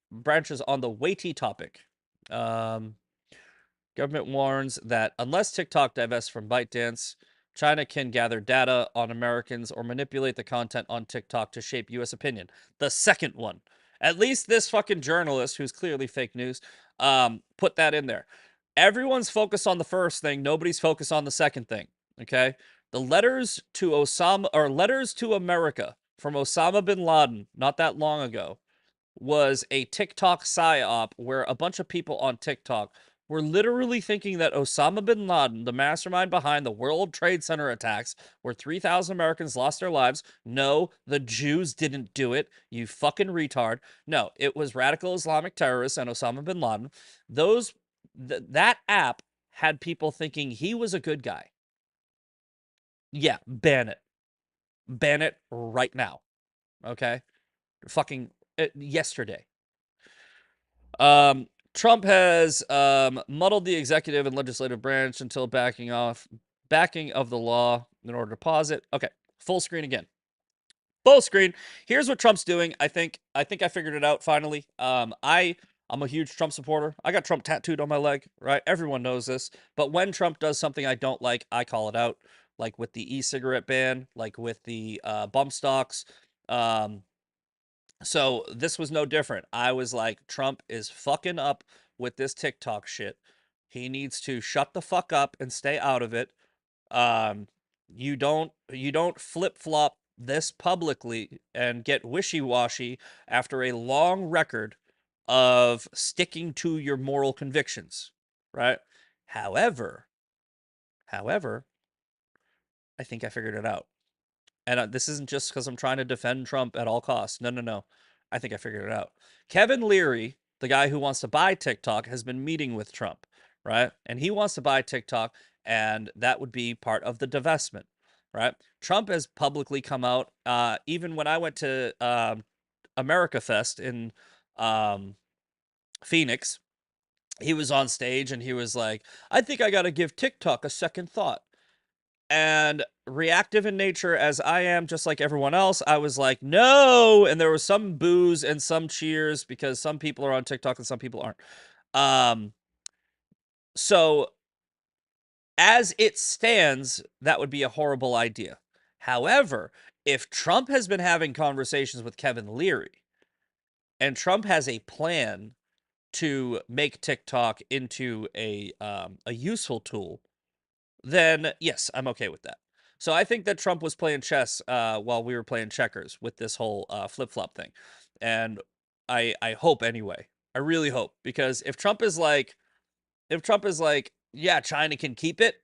branches on the weighty topic. Government warns that unless TikTok divests from ByteDance, China can gather data on Americans or manipulate the content on TikTok to shape U.S. opinion. The second one. At least this fucking journalist, who's clearly fake news, put that in there. Everyone's focused on the first thing. Nobody's focused on the second thing. Okay? The letters to America from Osama bin Laden, not that long ago, was a TikTok psyop where a bunch of people on TikTok were literally thinking that Osama bin Laden, the mastermind behind the World Trade Center attacks, where 3,000 Americans lost their lives. No, the Jews didn't do it, you fucking retard. No, it was radical Islamic terrorists and Osama bin Laden. That app had people thinking he was a good guy. Yeah, ban it. Ban it right now. Okay? Fucking yesterday. Trump has muddled the executive and legislative branch until backing of the law in order to pause it. Okay, full screen again. Full screen. Here's what Trump's doing. I think I figured it out finally. I'm a huge Trump supporter. I got Trump tattooed on my leg, right? Everyone knows this. But when Trump does something I don't like, I call it out. Like with the e-cigarette ban, like with the bump stocks. So this was no different. I was like, Trump is fucking up with this TikTok shit. He needs to shut the fuck up and stay out of it. You don't flip-flop this publicly and get wishy-washy after a long record of sticking to your moral convictions, right? However, I think I figured it out. And this isn't just because I'm trying to defend Trump at all costs. No. I think I figured it out. Kevin Leary, the guy who wants to buy TikTok, has been meeting with Trump, right? And he wants to buy TikTok, and that would be part of the divestment, right? Trump has publicly come out, even when I went to America Fest in Phoenix, he was on stage and he was like, I think I got to give TikTok a second thought. And reactive in nature as I am, just like everyone else, I was like, no. And there was some boos and some cheers because some people are on TikTok and some people aren't. So as it stands, that would be a horrible idea. However, if Trump has been having conversations with Kevin Leary and Trump has a plan to make TikTok into a useful tool, then yes, I'm okay with that. So I think that Trump was playing chess while we were playing checkers with this whole flip-flop thing. And I hope anyway. I really hope. Because if Trump is like, yeah, China can keep it,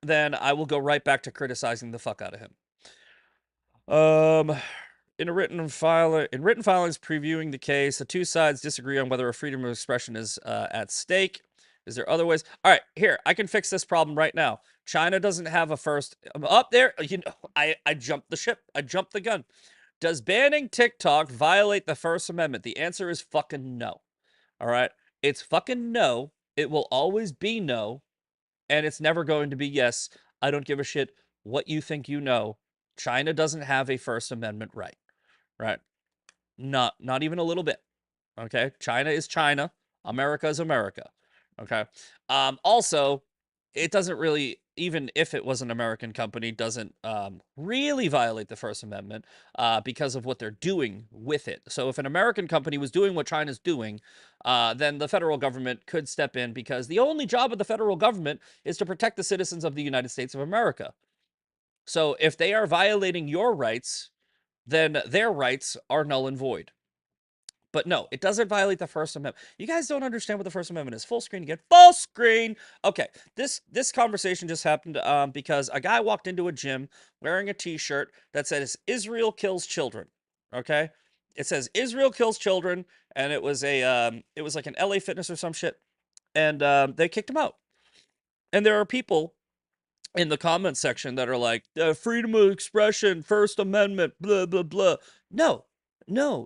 then I will go right back to criticizing the fuck out of him. In written filings previewing the case, the two sides disagree on whether a freedom of expression is at stake. Is there other ways? All right, here, I can fix this problem right now. China doesn't have a first. Up there, I jumped the ship. I jumped the gun. Does banning TikTok violate the First Amendment? The answer is fucking no. All right, it's fucking no. It will always be no, and it's never going to be yes. I don't give a shit what you think you know. China doesn't have a First Amendment right. Right. Not even a little bit. Okay. China is China. America is America. Okay. Also, it doesn't really, even if it was an American company, doesn't really violate the First Amendment because of what they're doing with it. So if an American company was doing what China's doing, then the federal government could step in, because the only job of the federal government is to protect the citizens of the United States of America. So if they are violating your rights, then their rights are null and void. But no, it doesn't violate the First Amendment. You guys don't understand what the First Amendment is. Full screen again. Full screen. Okay, this conversation just happened because a guy walked into a gym wearing a T-shirt that says "Israel kills children." Okay, it says "Israel kills children," and it was like an LA Fitness or some shit, and they kicked him out. And there are people in the comments section that are like, freedom of expression, First Amendment, blah, blah, blah. No,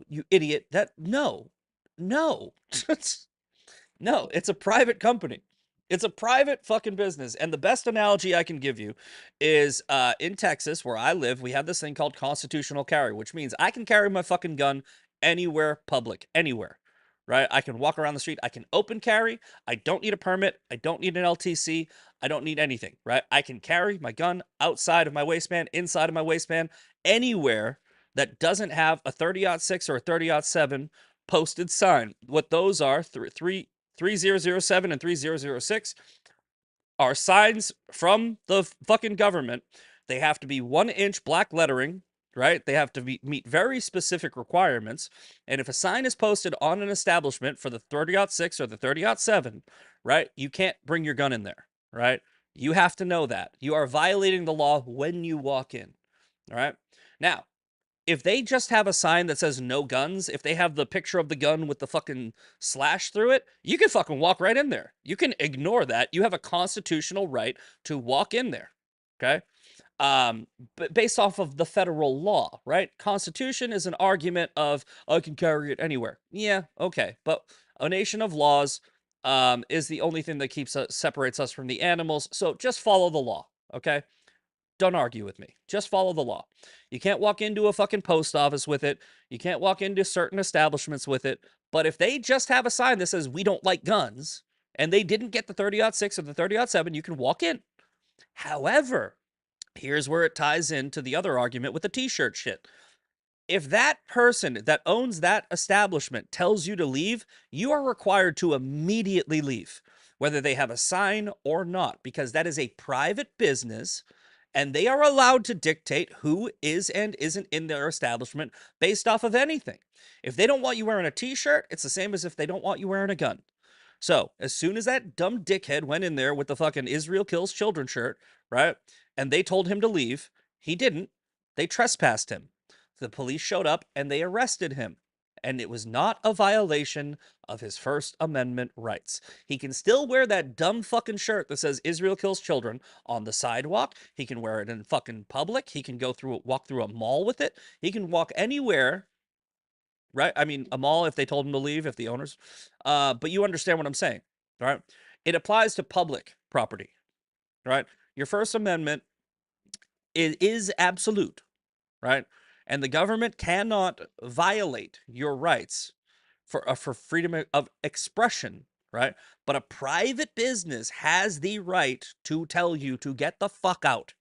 you idiot. No. No, it's a private company. It's a private fucking business. And the best analogy I can give you is in Texas, where I live, we have this thing called constitutional carry, which means I can carry my fucking gun anywhere public, anywhere. Right? I can walk around the street. I can open carry. I don't need a permit. I don't need an LTC. I don't need anything, right? I can carry my gun outside of my waistband, inside of my waistband, anywhere that doesn't have a 30-06 or a 30-07 posted sign. What those are, 3007 and 3006, are signs from the fucking government. They have to be 1-inch black lettering, right? They have to meet very specific requirements. And if a sign is posted on an establishment for the 30-06 or the 30-07, right, you can't bring your gun in there, right? You have to know that. You are violating the law when you walk in, all right? Now, if they just have a sign that says no guns, if they have the picture of the gun with the fucking slash through it, you can fucking walk right in there. You can ignore that. You have a constitutional right to walk in there, okay? But based off of the federal law, right? Constitution is an argument of, I can carry it anywhere. Yeah, okay. But a nation of laws is the only thing that separates us from the animals. So just follow the law, okay? Don't argue with me. Just follow the law. You can't walk into a fucking post office with it. You can't walk into certain establishments with it. But if they just have a sign that says, we don't like guns, and they didn't get the 30-06 or the 30-07, you can walk in. However, here's where it ties into the other argument with the T-shirt shit. If that person that owns that establishment tells you to leave, you are required to immediately leave, whether they have a sign or not, because that is a private business, and they are allowed to dictate who is and isn't in their establishment based off of anything. If they don't want you wearing a T-shirt, it's the same as if they don't want you wearing a gun. So, as soon as that dumb dickhead went in there with the fucking Israel kills children shirt, right, and they told him to leave, he didn't. They trespassed him. The police showed up and they arrested him. And it was not a violation of his First Amendment rights. He can still wear that dumb fucking shirt that says Israel kills children on the sidewalk. He can wear it in fucking public. He can walk through a mall with it. He can walk anywhere, right? I mean, a mall if they told him to leave, if the owners. But you understand what I'm saying, right? It applies to public property, right? Your First Amendment is absolute, right? And the government cannot violate your rights for freedom of expression, right? But a private business has the right to tell you to get the fuck out.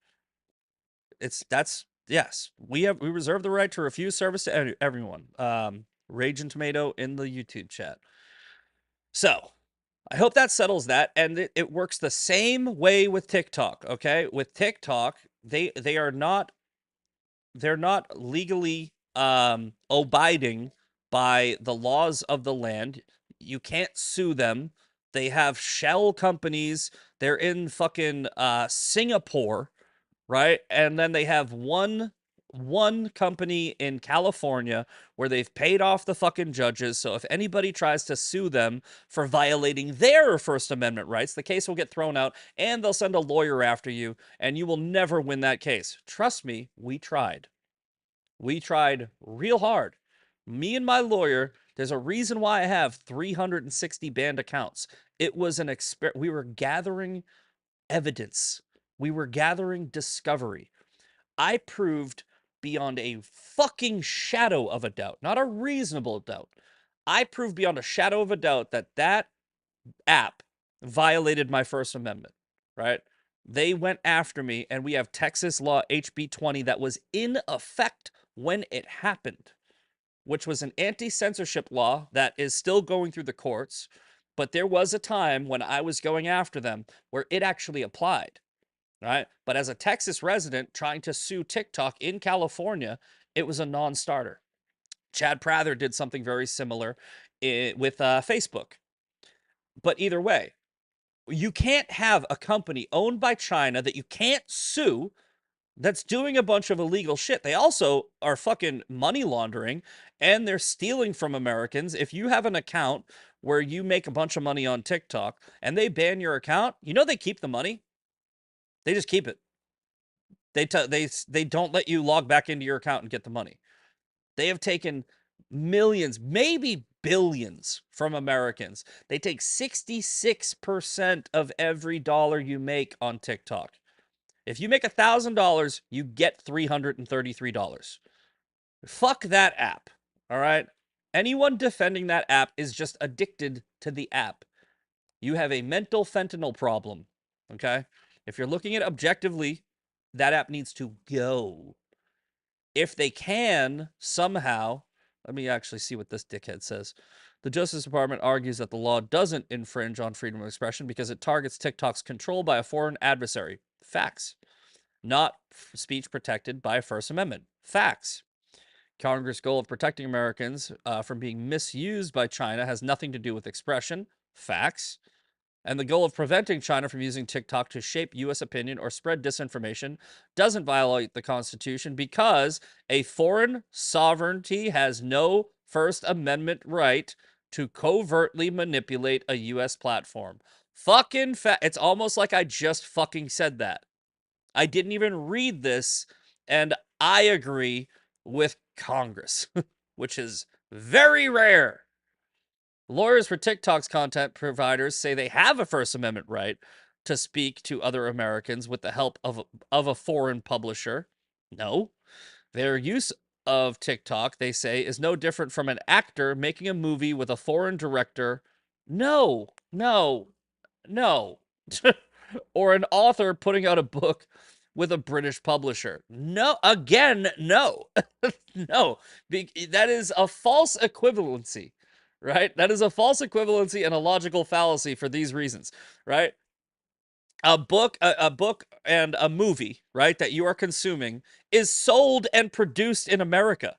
Yes, we reserve the right to refuse service to everyone. Rage and Tomato in the YouTube chat. So, I hope that settles that, and it works the same way with TikTok, okay? With TikTok, they're not legally abiding by the laws of the land. You can't sue them. They have shell companies. They're in fucking Singapore, right? And then they have one one company in California where they've paid off the fucking judges. So if anybody tries to sue them for violating their First Amendment rights, the case will get thrown out and they'll send a lawyer after you and you will never win that case. Trust me, we tried. We tried real hard. Me and my lawyer, there's a reason why I have 360 banned accounts. It was an we were gathering evidence. We were gathering discovery. I proved beyond a fucking shadow of a doubt, not a reasonable doubt. I proved beyond a shadow of a doubt that that app violated my First Amendment, right? They went after me, and we have Texas law HB 20 that was in effect when it happened, which was an anti-censorship law that is still going through the courts. But there was a time when I was going after them where it actually applied. Right? But as a Texas resident trying to sue TikTok in California, it was a non-starter. Chad Prather did something very similar with Facebook. But either way, you can't have a company owned by China that you can't sue that's doing a bunch of illegal shit. They also are fucking money laundering and they're stealing from Americans. If you have an account where you make a bunch of money on TikTok and they ban your account, you know they keep the money. They just keep it. They don't let you log back into your account and get the money. They have taken millions, maybe billions from Americans. They take 66% of every dollar you make on TikTok. If you make $1,000, you get $333. Fuck that app. All right? Anyone defending that app is just addicted to the app. You have a mental fentanyl problem. Okay? If you're looking at it objectively, that app needs to go. If they can somehow, let me actually see what this dickhead says. The Justice Department argues that the law doesn't infringe on freedom of expression because it targets TikTok's control by a foreign adversary. Facts. Not speech protected by a First Amendment. Facts. Congress' goal of protecting Americans from being misused by China has nothing to do with expression. Facts. And the goal of preventing China from using TikTok to shape U.S. opinion or spread disinformation doesn't violate the Constitution because a foreign sovereignty has no First Amendment right to covertly manipulate a U.S. platform. Fucking it's almost like I just fucking said that. I didn't even read this, and I agree with Congress, which is very rare. Lawyers for TikTok's content providers say they have a First Amendment right to speak to other Americans with the help of a foreign publisher. No. Their use of TikTok, they say, is no different from an actor making a movie with a foreign director. No. Or an author putting out a book with a British publisher. No. Again, no. No. That is a false equivalency. Right? That is a false equivalency and a logical fallacy for these reasons, right? A book and a movie, right, that you are consuming is sold and produced in America.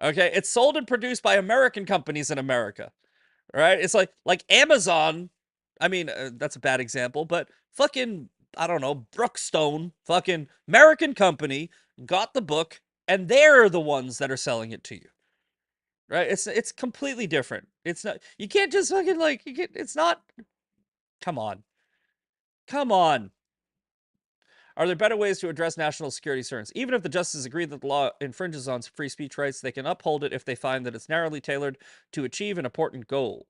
Okay? It's sold and produced by American companies in America. Right? It's like Amazon. I mean, that's a bad example, but fucking, I don't know, Brookstone, fucking American company got the book and they're the ones that are selling it to you. Right? It's completely different. It's not, you can't just fucking it's not, come on. Come on. Are there better ways to address national security concerns? Even if the justices agree that the law infringes on free speech rights, they can uphold it if they find that it's narrowly tailored to achieve an important goal.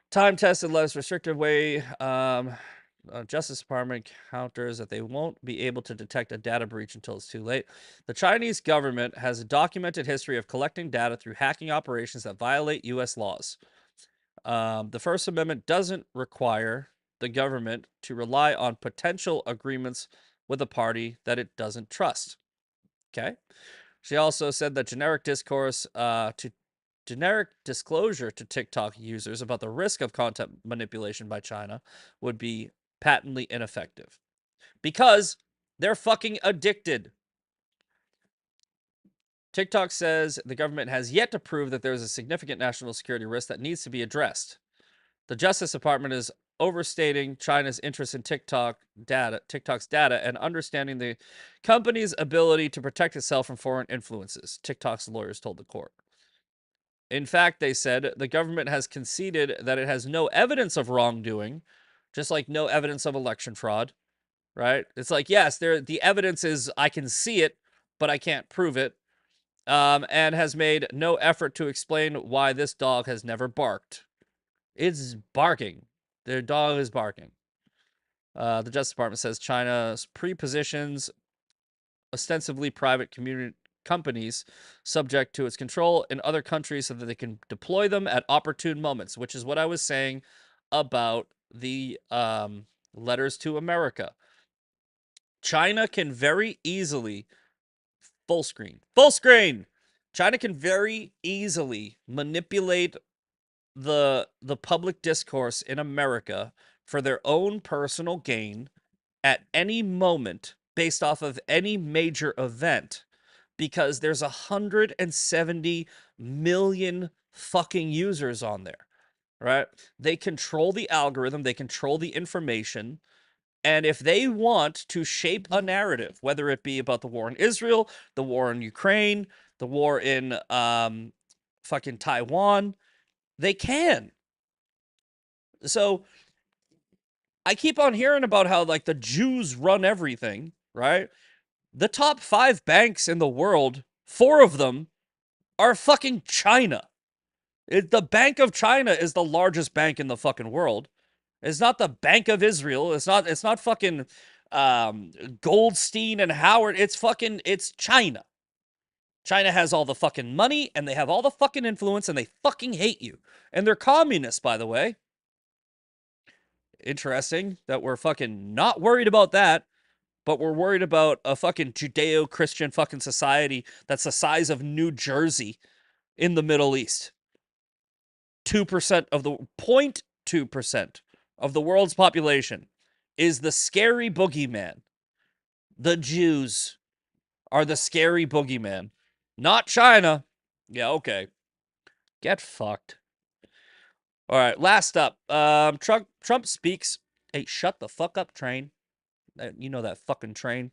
Time-tested, less restrictive way, Justice Department counters that they won't be able to detect a data breach until it's too late. The Chinese government has a documented history of collecting data through hacking operations that violate U.S. laws. The First Amendment doesn't require the government to rely on potential agreements with a party that it doesn't trust. Okay. She also said that generic disclosure to TikTok users about the risk of content manipulation by China would be patently ineffective because they're fucking addicted. TikTok says the government has yet to prove that there is a significant national security risk that needs to be addressed. The Justice Department is overstating China's interest in TikTok's data, and understanding the company's ability to protect itself from foreign influences, TikTok's lawyers told the court. In fact, they said the government has conceded that it has no evidence of wrongdoing, just like no evidence of election fraud, right? It's like, yes, the evidence is, I can see it, but I can't prove it, and has made no effort to explain why this dog has never barked. It's barking. Their dog is barking. The Justice Department says China's prepositions ostensibly private companies subject to its control in other countries so that they can deploy them at opportune moments, which is what I was saying about the letters to America. China can very easily full screen. China can very easily manipulate the public discourse in America for their own personal gain at any moment based off of any major event, because there's 170 million fucking users on there, right? They control the algorithm, they control the information, and if they want to shape a narrative, whether it be about the war in Israel, the war in Ukraine, the war in fucking Taiwan, they can. So I keep on hearing about how, like, the Jews run everything, right? The top 5 banks in the world, 4 of them are fucking China. The Bank of China is the largest bank in the fucking world. It's not the Bank of Israel. It's not fucking Goldstein and Howard. It's China. China has all the fucking money, and they have all the fucking influence, and they fucking hate you. And they're communists, by the way. Interesting that we're fucking not worried about that, but we're worried about a fucking Judeo-Christian fucking society that's the size of New Jersey in the Middle East. 2% of the 0.2% of the world's population is the scary boogeyman. The Jews are the scary boogeyman, not China. Yeah, okay. Get fucked. All right, last up. Trump speaks. Hey, shut the fuck up, train. You know that fucking train.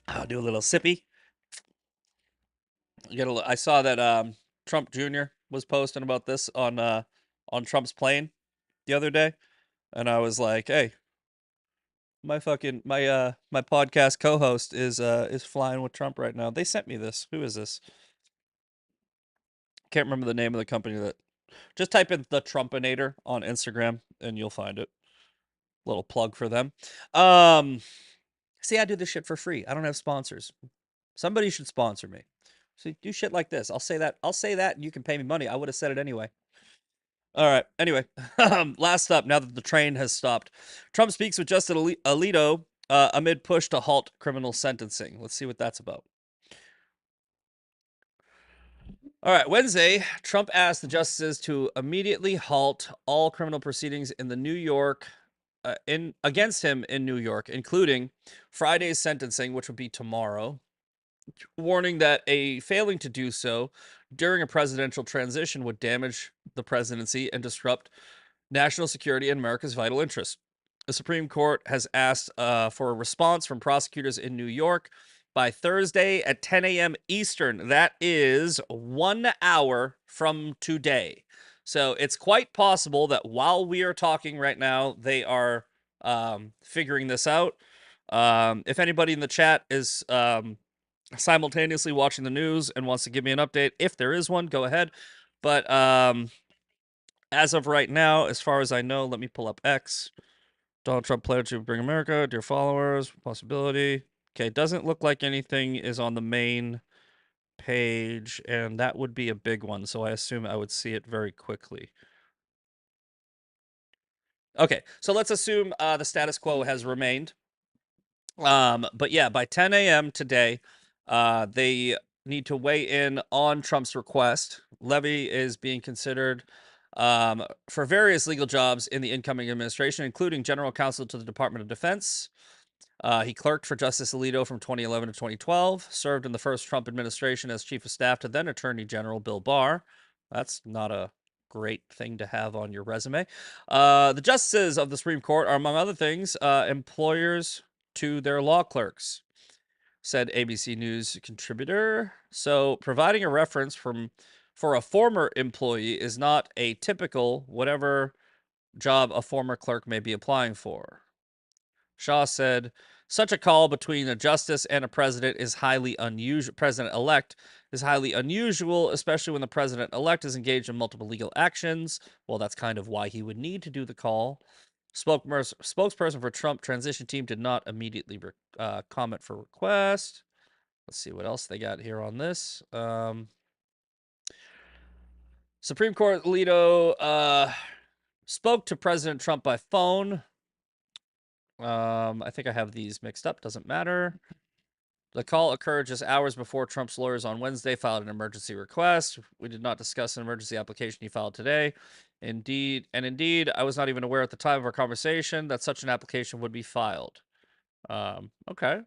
I'll do a little sippy. I saw that Trump Jr. was posting about this on Trump's plane the other day, and I was like, "Hey, my podcast co-host is flying with Trump right now." They sent me this. Who is this? Can't remember the name of the company that. Just type in the Trumpinator on Instagram and you'll find it. Little plug for them. See, I do this shit for free. I don't have sponsors. Somebody should sponsor me. See, do shit like this. I'll say that, and you can pay me money. I would have said it anyway. All right. Anyway, last up, now that the train has stopped, Trump speaks with Justice Alito amid push to halt criminal sentencing. Let's see what that's about. All right, Wednesday, Trump asked the justices to immediately halt all criminal proceedings in the New York against him in New York, including Friday's sentencing, which would be tomorrow, warning that failing to do so during a presidential transition would damage the presidency and disrupt national security and America's vital interests. The Supreme Court has asked for a response from prosecutors in New York by Thursday at 10 a.m. Eastern. That is 1 hour from today. So it's quite possible that while we are talking right now, they are figuring this out. If anybody in the chat is simultaneously watching the news and wants to give me an update, if there is one, go ahead. But as of right now, as far as I know, let me pull up X. Donald Trump pledged to bring America, dear followers, possibility. Okay, doesn't look like anything is on the main page, and that would be a big one, so I assume I would see it very quickly. Okay, so let's assume the status quo has remained. But yeah, by 10 a.m. today, they need to weigh in on Trump's request. Levy is being considered for various legal jobs in the incoming administration, including general counsel to the Department of Defense. He clerked for Justice Alito from 2011 to 2012, served in the first Trump administration as chief of staff to then Attorney General Bill Barr. That's not a great thing to have on your resume. The justices of the Supreme Court are, among other things, employers to their law clerks, said ABC News contributor. So providing a reference for a former employee is not a typical whatever job a former clerk may be applying for. Shaw said, such a call between a justice and a president is highly unusual. President-elect is highly unusual, especially when the president-elect is engaged in multiple legal actions. Well, that's kind of why he would need to do the call. Spokesperson for Trump transition team did not immediately comment for request. Let's see what else they got here on this. Supreme Court Alito spoke to President Trump by phone. I think I have these mixed up. Doesn't matter. The call occurred just hours before Trump's lawyers on Wednesday filed an emergency request. We did not discuss an emergency application he filed today. Indeed, I was not even aware at the time of our conversation that such an application would be filed. Okay.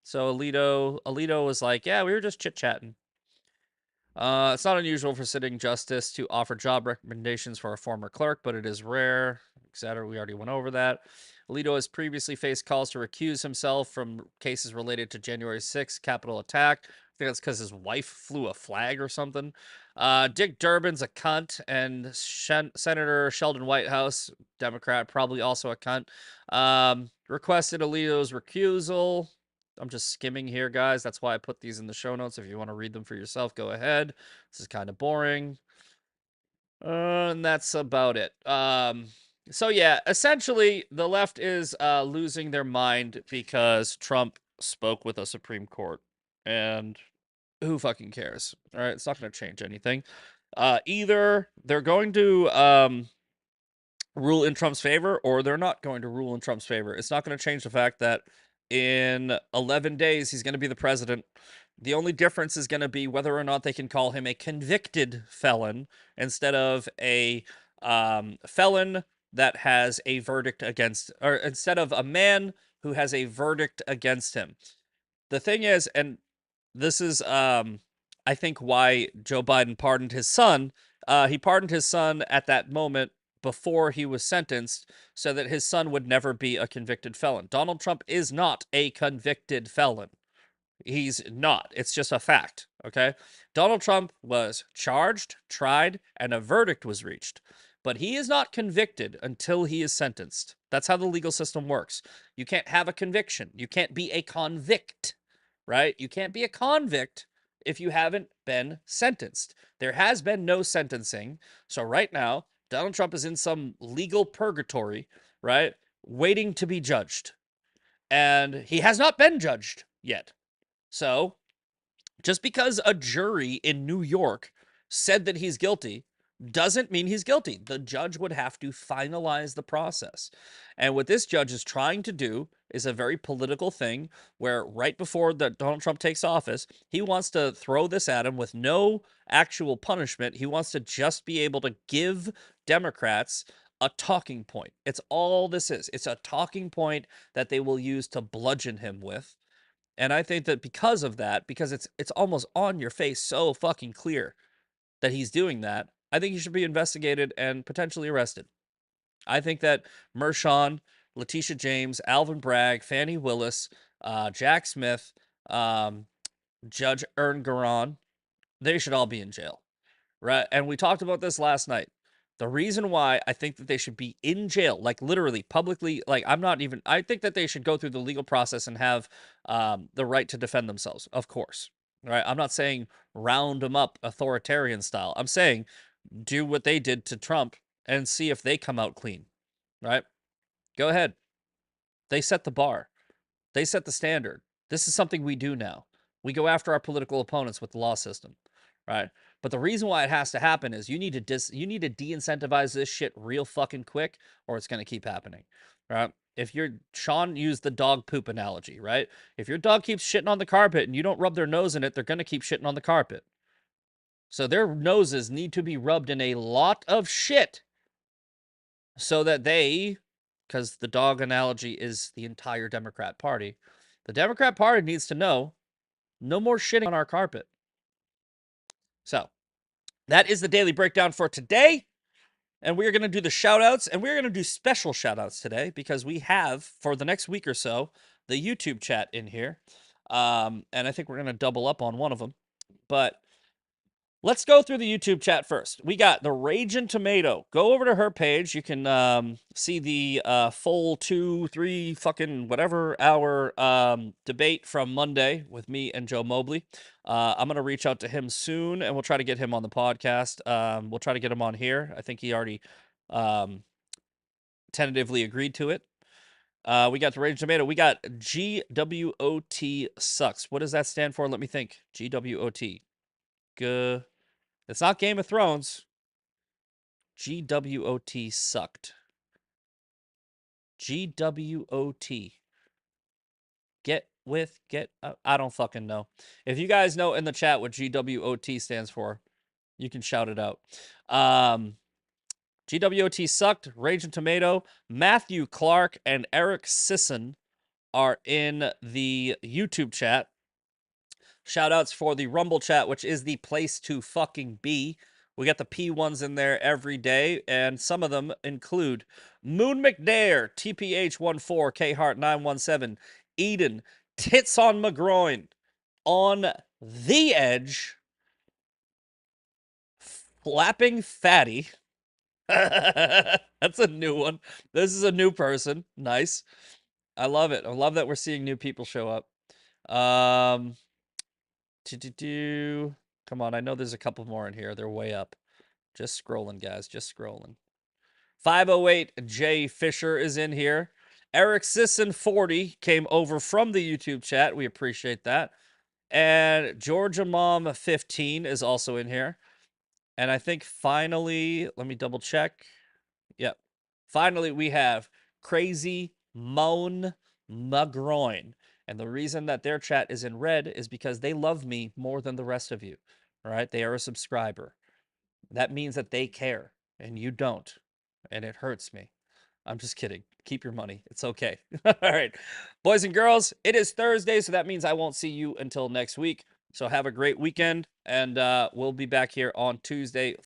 So Alito was like, yeah, we were just chit-chatting. It's not unusual for sitting justice to offer job recommendations for a former clerk, but it is rare, etc. We already went over that. Alito has previously faced calls to recuse himself from cases related to January 6th Capitol attack. I think that's because his wife flew a flag or something. Dick Durbin's a cunt, and Senator Sheldon Whitehouse, Democrat, probably also a cunt, requested Alito's recusal. I'm just skimming here, guys. That's why I put these in the show notes. If you want to read them for yourself, go ahead. This is kind of boring. And that's about it. So yeah, essentially, the left is losing their mind because Trump spoke with a Supreme Court. And who fucking cares? All right, it's not going to change anything. Either they're going to rule in Trump's favor or they're not going to rule in Trump's favor. It's not going to change the fact that in 11 days, he's going to be the president. The only difference is going to be whether or not they can call him a convicted felon instead of a felon that has a verdict against, or instead of a man who has a verdict against him. The thing is, and this is, I think, why Joe Biden pardoned his son. He pardoned his son at that moment before he was sentenced so that his son would never be a convicted felon. Donald Trump is not a convicted felon. He's not. It's just a fact, okay? Donald Trump was charged, tried, and a verdict was reached. But he is not convicted until he is sentenced. That's how the legal system works. You can't have a conviction. You can't be a convict, right? You can't be a convict if you haven't been sentenced. There has been no sentencing. So right now, Donald Trump is in some legal purgatory, right? Waiting to be judged. And he has not been judged yet. So just because a jury in New York said that he's guilty doesn't mean he's guilty. The judge would have to finalize the process. And what this judge is trying to do is a very political thing where right before Donald Trump takes office, he wants to throw this at him with no actual punishment. He wants to just be able to give Democrats a talking point. It's all this is. It's a talking point that they will use to bludgeon him with. And I think that because of that, because it's almost on your face so fucking clear that he's doing that, I think he should be investigated and potentially arrested. I think that Mershon, Letitia James, Alvin Bragg, Fannie Willis, Jack Smith, Judge Ern Garan, they should all be in jail, right? And we talked about this last night. The reason why I think that they should be in jail, like literally publicly, like I think that they should go through the legal process and have the right to defend themselves, of course, right? I'm not saying round them up authoritarian style. I'm saying do what they did to Trump and see if they come out clean, right? Go ahead. They set the bar. They set the standard. This is something we do now. We go after our political opponents with the law system, right? But the reason why it has to happen is you need to de-incentivize this shit real fucking quick, or it's going to keep happening, right? If Sean used the dog poop analogy, right? If your dog keeps shitting on the carpet and you don't rub their nose in it, they're going to keep shitting on the carpet. So their noses need to be rubbed in a lot of shit so that because the dog analogy is the entire Democrat Party, the Democrat Party needs to know no more shitting on our carpet. So that is the Daily Breakdown for today. And we're going to do the shout outs, and we're going to do special shout outs today because we have, for the next week or so, the YouTube chat in here. And I think we're going to double up on one of them. But let's go through the YouTube chat first. We got the Ragin' Tomato. Go over to her page. You can see the full 2-3 fucking whatever hour debate from Monday with me and Joe Mobley. I'm going to reach out to him soon, and we'll try to get him on the podcast. We'll try to get him on here. I think he already tentatively agreed to it. We got the Ragin' Tomato. We got GWOT sucks. What does that stand for? Let me think. GWOT. It's not Game of Thrones. GWOT sucked. GWOT. I don't fucking know. If you guys know in the chat what GWOT stands for, you can shout it out. GWOT sucked. Ragin' Tomato. Matthew Clark and Eric Sisson are in the YouTube chat. Shout outs for the Rumble chat, which is the place to fucking be. We got the P1s in there every day, and some of them include Moon McNair, TPH14, Khart917, Eden, Tits on McGroin, On the Edge, Flapping Fatty. That's a new one. This is a new person. Nice. I love it. I love that we're seeing new people show up. Come on, I know there's a couple more in here. They're way up. Just scrolling, guys. Just scrolling. 508 J Fisher is in here. Eric Sisson 40 came over from the YouTube chat. We appreciate that. And Georgia Mom 15 is also in here. And I think finally, let me double check. Yep. Finally, we have Crazy Moan McGroin. And the reason that their chat is in red is because they love me more than the rest of you. All right? They are a subscriber. That means that they care, and you don't. And it hurts me. I'm just kidding. Keep your money. It's okay. All right. Boys and girls, it is Thursday, so that means I won't see you until next week. So have a great weekend, and we'll be back here on Tuesday